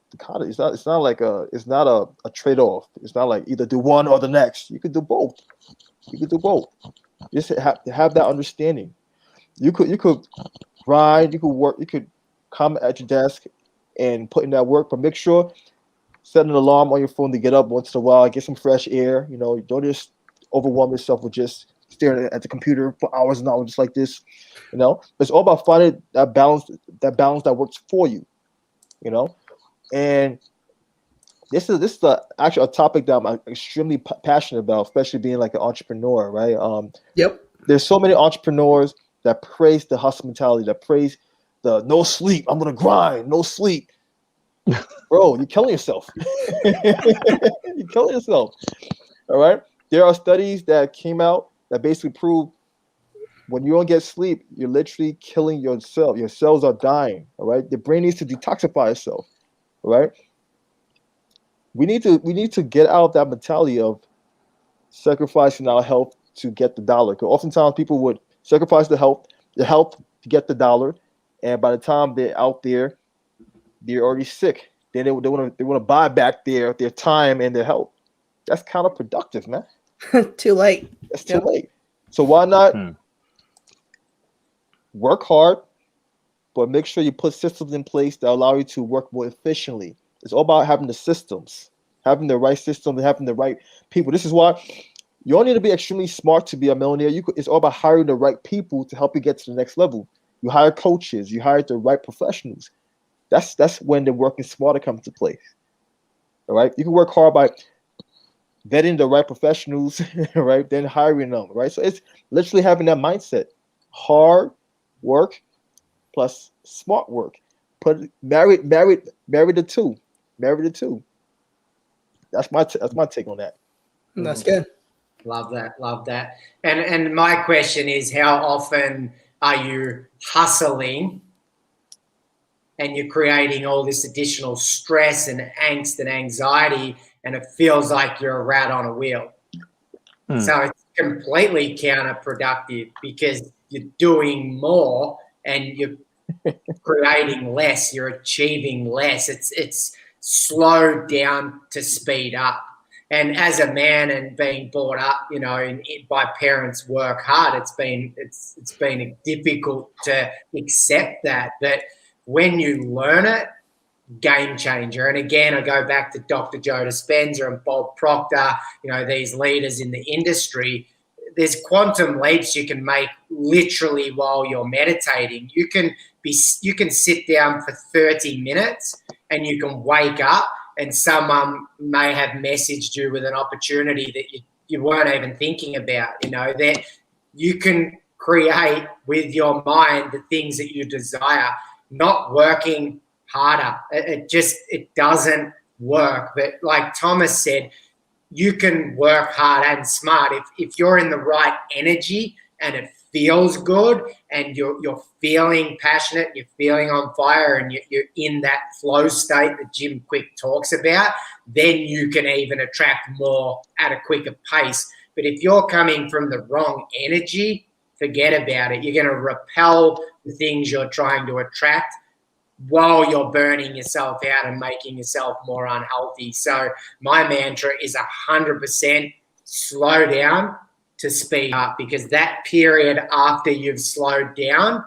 trade-off. It's not like either do one or the next. You can do both. You could do both. Just have that understanding. You could grind, you could work, you could come at your desk and put in that work, but make sure set an alarm on your phone to get up once in a while, get some fresh air. You know, don't just overwhelm yourself with just staring at the computer for hours and hours just like this. You know, it's all about finding that balance that works for you. You know, and this is the actual a topic that I'm extremely passionate about, especially being like an entrepreneur, right? Yep. There's so many entrepreneurs that praise the hustle mentality, that praise the no sleep. I'm gonna grind, no sleep. Bro, you're killing yourself. You're killing yourself. All right. There are studies that came out that basically prove when you don't get sleep, you're literally killing yourself. Your cells are dying. All right. The brain needs to detoxify itself. All right. We need to get out of that mentality of sacrificing our health to get the dollar. Because oftentimes people would sacrifice the health to get the dollar, and by the time they're out there, they're already sick. Then they want to buy back their time and their health. That's counterproductive, man. Too late. That's too late. So why not work hard, but make sure you put systems in place that allow you to work more efficiently. It's all about having the systems, having the right systems, and having the right people. This is why you don't need to be extremely smart to be a millionaire. It's all about hiring the right people to help you get to the next level. You hire coaches, you hire the right professionals. That's when the working smarter comes to place. All right, you can work hard by vetting the right professionals, right? Then hiring them, right? So it's literally having that mindset: hard work plus smart work. Marry the two. Marry the two. That's my take on that. That's good. Love that. And my question is, how often are you hustling and you're creating all this additional stress and angst and anxiety, and it feels like you're a rat on a wheel? So it's completely counterproductive because you're doing more and you're creating less, you're achieving less. It's slowed down to speed up. And as a man and being brought up, you know, by parents work hard, it's been difficult to accept that. But when you learn it, game changer. And again, I go back to Dr. Joe Dispenza and Bob Proctor, you know, these leaders in the industry. There's quantum leaps you can make literally while you're meditating. You can sit down for 30 minutes and you can wake up and someone may have messaged you with an opportunity that you weren't even thinking about. You know, that you can create with your mind the things that you desire, not working harder. It doesn't work. But like Thomas said, you can work hard and smart if you're in the right energy and it feels good and you're feeling passionate, you're feeling on fire, and you're in that flow state that Jim Quick talks about, then you can even attract more at a quicker pace. But if you're coming from the wrong energy, forget about it. You're going to repel the things you're trying to attract while you're burning yourself out and making yourself more unhealthy. So my mantra is 100% slow down to speed up, because that period after you've slowed down,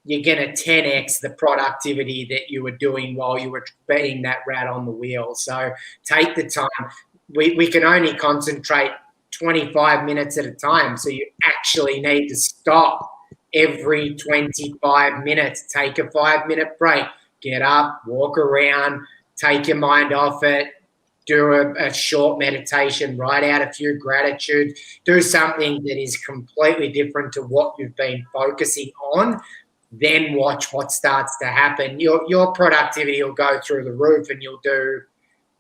you're going to 10x the productivity that you were doing while you were being that rat on the wheel. So take the time. We can only concentrate 25 minutes at a time. So you actually need to stop every 25 minutes, take a 5-minute break, get up, walk around, take your mind off it, do a short meditation, write out a few gratitudes, do something that is completely different to what you've been focusing on. Then watch what starts to happen. Your productivity will go through the roof, and you'll do,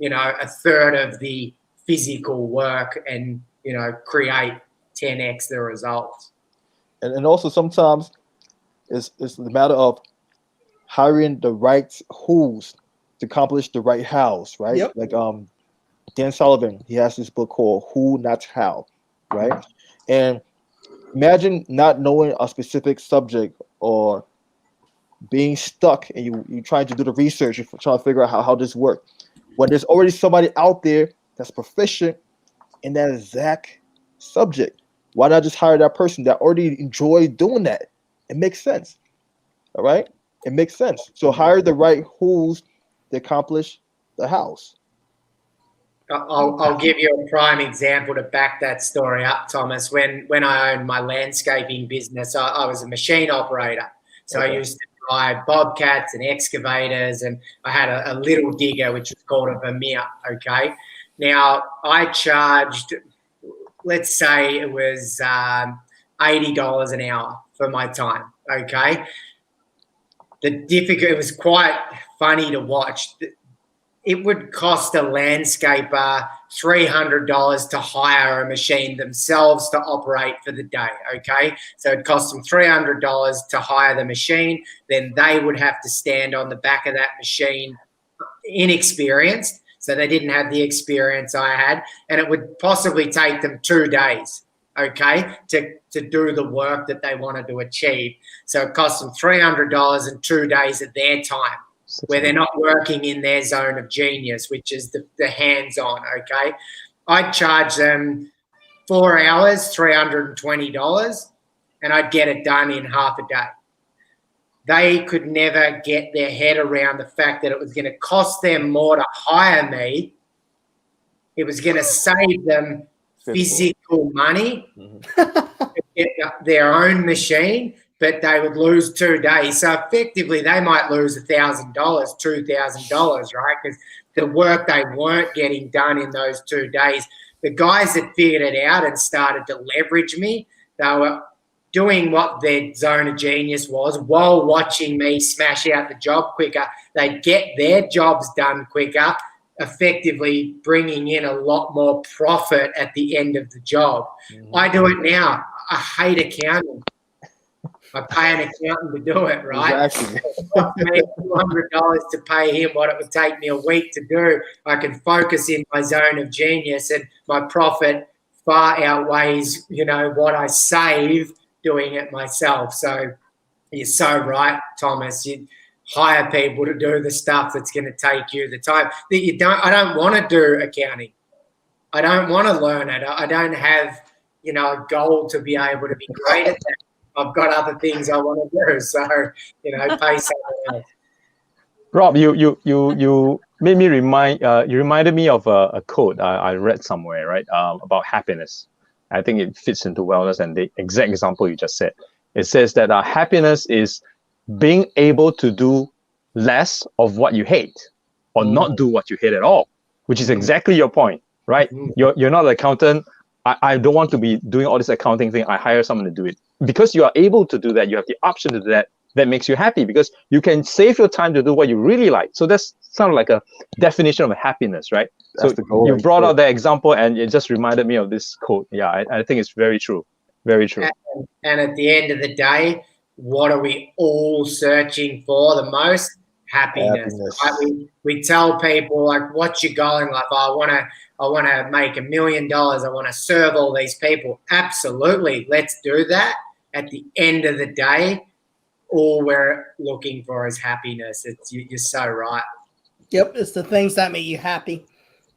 you know, a third of the physical work and, you know, create 10x the results. And also sometimes it's the matter of hiring the right who's to accomplish the right hows, right? Yep. Like Dan Sullivan, he has this book called Who Not How, right? And imagine not knowing a specific subject or being stuck and you trying to do the research, you're trying to figure out how this works. When there's already somebody out there that's proficient in that exact subject. Why not just hire that person that already enjoy doing that? It makes sense. All right? It makes sense. So hire the right who's to accomplish the house. I'll give you a prime example to back that story up, Thomas. When I owned my landscaping business, I was a machine operator. So I used to drive bobcats and excavators, and I had a little digger, which was called a Vermeer, okay? Now, I charged, let's say it was $80 an hour for my time, okay? It was quite funny to watch. It would cost a landscaper $300 to hire a machine themselves to operate for the day, okay? So it cost them $300 to hire the machine. Then they would have to stand on the back of that machine inexperienced, so they didn't have the experience I had, and it would possibly take them 2 days, okay, to do the work that they wanted to achieve. So it cost them $300 and 2 days of their time, where they're not working in their zone of genius, which is the hands-on, okay? I'd charge them 4 hours, $320, and I'd get it done in half a day. They could never get their head around the fact that it was going to cost them more to hire me. It was going to save them physical money to get their own machine, but they would lose 2 days. So effectively, they might lose $1,000, $2,000, right? Because the work they weren't getting done in those 2 days. The guys that figured it out and started to leverage me, they were doing what their zone of genius was while watching me smash out the job quicker. They'd get their jobs done quicker, effectively bringing in a lot more profit at the end of the job. I do it now. I hate accounting. I pay an accountant to do it, right? Exactly. It costs me $200 to pay him what it would take me a week to do. I can focus in my zone of genius, and my profit far outweighs, what I save doing it myself. So you're so right, Thomas. You hire people to do the stuff that's going to take you the time that you don't. I don't want to do accounting. I don't want to learn it. I don't have, a goal to be able to be great at that. I've got other things I want to do. So, pay someone else. Rob, you made me you reminded me of a quote I read somewhere, right? About happiness. I think it fits into wellness, and the exact example you just said. It says that happiness is being able to do less of what you hate, or not do what you hate at all, which is exactly your point, right? You're not an accountant. I don't want to be doing all this accounting thing. I hire someone to do it. Because you are able to do that, you have the option to do that. That makes you happy because you can save your time to do what you really like. So that's sort of like a definition of happiness, right? That's the goal. You brought out the example, and it just reminded me of this quote. Yeah, I think it's very true. Very true. And at the end of the day, what are we all searching for the most? Happiness. Right? We tell people, like, what's your goal in life? I want to make $1 million. I want to serve all these people. Absolutely, let's do that. At the end of the day, all we're looking for is happiness. You're so right. Yep, it's the things that make you happy.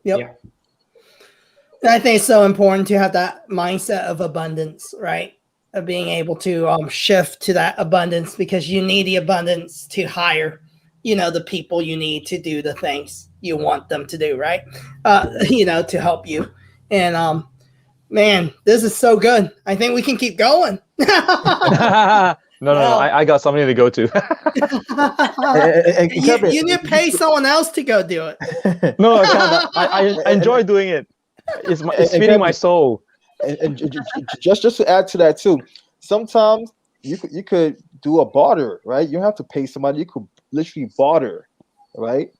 Yep. Yeah. I think it's so important to have that mindset of abundance, right? Of being able to shift to that abundance, because you need the abundance to hire, the people you need to do the things you want them to do, right? To help you. And man, this is so good. I think we can keep going. No, I got something to go to. You need to pay someone else to go do it. No, I enjoy doing it. It's feeding my soul. And just to add to that too, sometimes you could do a barter, right? You don't have to pay somebody. You could literally barter, right?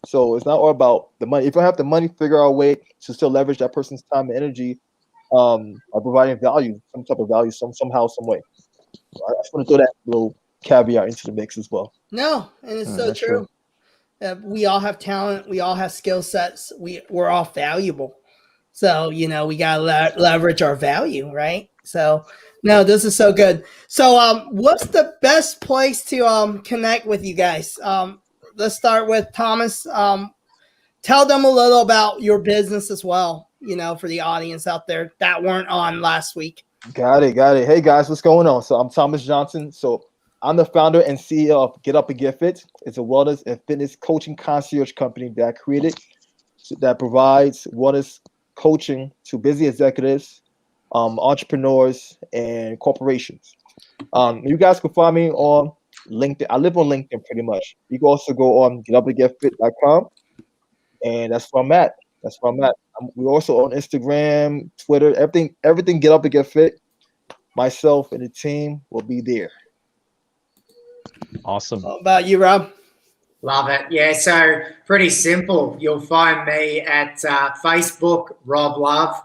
So it's not all about the money. If you have the money, figure out a way to still leverage that person's time and energy, by providing value, some type of value, somehow, some way. I just want to throw that little caveat into the mix as well. No, and it's so true. We all have talent. We all have skill sets. We're all valuable. So, we got to leverage our value, right? So, no, this is so good. So, what's the best place to connect with you guys? Let's start with Thomas. Tell them a little about your business as well. for the audience out there that weren't on last week. Got it. Hey guys, what's going on? So I'm Thomas Johnson. So I'm the founder and CEO of GetUpNGetFit. It's a wellness and fitness coaching concierge company that I created that provides wellness coaching to busy executives, entrepreneurs, and corporations. You guys can find me on LinkedIn. I live on LinkedIn pretty much. You can also go on getupandgetfit.com, and that's where I'm at. We're also on Instagram, Twitter, everything Get Up and Get Fit. Myself and the team will be there. Awesome. What about you, Rob? Love it. Yeah, so pretty simple. You'll find me at Facebook, Rob Love.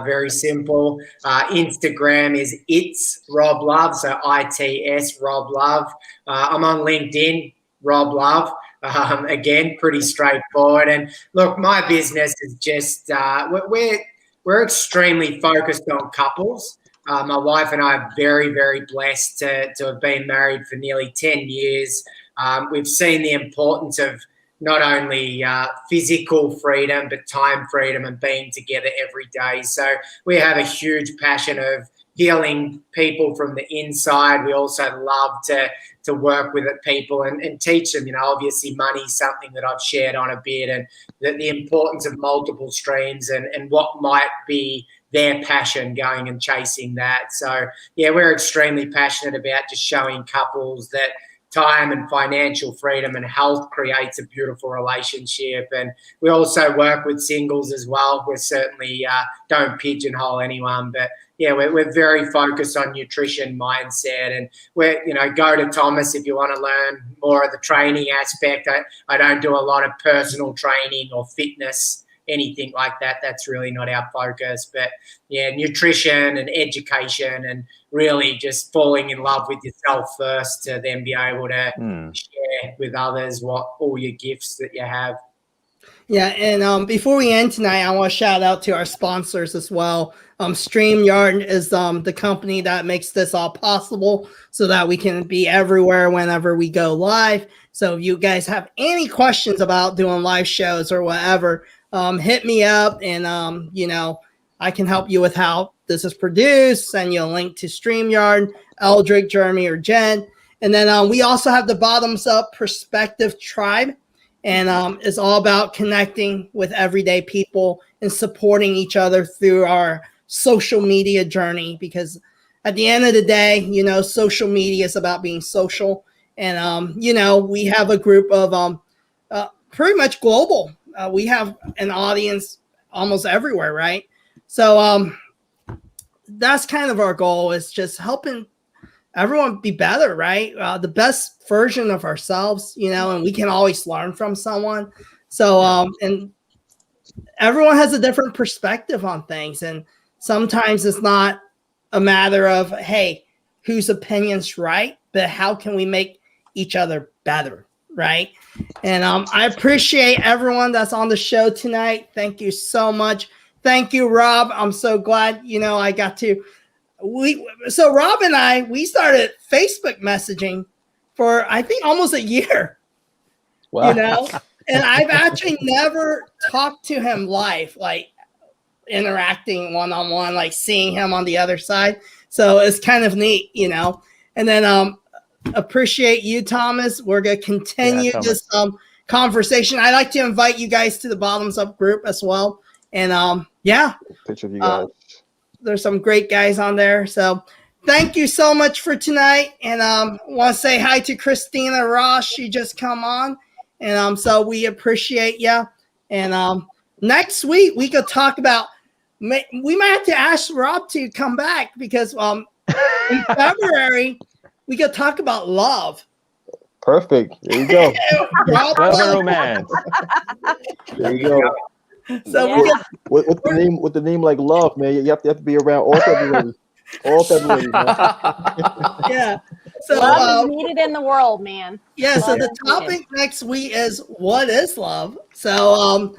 Very simple. Instagram is It's Rob Love, so ITS Rob Love. I'm on LinkedIn, Rob Love. Again, pretty straightforward. And look, my business is just we're extremely focused on couples. My wife and I are very, very blessed to have been married for nearly 10 years. We've seen the importance of not only physical freedom, but time freedom and being together every day. So we have a huge passion of healing people from the inside. We also love to work with people and teach them, obviously money is something that I've shared on a bit, and the importance of multiple streams and what might be their passion going and chasing that. So yeah, we're extremely passionate about just showing couples that time and financial freedom and health creates a beautiful relationship. And we also work with singles as well. We certainly don't pigeonhole anyone, but yeah, we're very focused on nutrition mindset. And we're, go to Thomas if you want to learn more of the training aspect. I don't do a lot of personal training or fitness, anything like that. That's really not our focus. But yeah, nutrition and education and really just falling in love with yourself first to then be able to share with others all your gifts that you have. Yeah, and before we end tonight, I want to shout out to our sponsors as well. StreamYard is the company that makes this all possible so that we can be everywhere whenever we go live. So if you guys have any questions about doing live shows or whatever, hit me up and, I can help you with how this is produced, send you a link to StreamYard, Eldrick, Jeremy, or Jen. And then we also have the Bottoms Up Perspective Tribe. And it's all about connecting with everyday people and supporting each other through our social media journey. Because at the end of the day, social media is about being social. And, we have a group of pretty much global. We have an audience almost everywhere, right? So that's kind of our goal, is just helping everyone be better, right? The best version of ourselves, and we can always learn from someone. So, and everyone has a different perspective on things. And sometimes it's not a matter of, hey, whose opinion's right, but how can we make each other better, right? And I appreciate everyone that's on the show tonight. Thank you so much. Thank you, Rob. I'm so glad, I got to. So Rob and I, we started Facebook messaging for, I think, almost a year. Wow. And I've actually never talked to him live, like interacting one-on-one, like seeing him on the other side. So it's kind of neat, And then appreciate you, Thomas. We're going to continue this conversation. I'd like to invite you guys to the Bottoms Up group as well. And Picture of you guys. There's some great guys on there. So thank you so much for tonight. And want to say hi to Christina Ross. She just come on. And so we appreciate you. And next week we could talk about, we might have to ask Rob to come back because in February we could talk about love. Perfect. There you go. Rob, love and romance. There you go. So Yeah. With the name like love, man, you have to be around all February. All February, man. Yeah. So Love is needed in the world, man. yeah, so Love the is topic needed. next week is what is love? So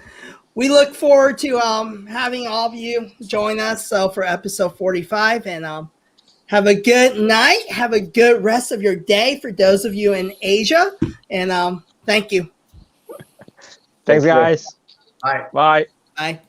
we look forward to having all of you join us for episode 45, and have a good night. Have a good rest of your day for those of you in Asia, and thank you. Thanks, guys. Bye. Bye. Bye.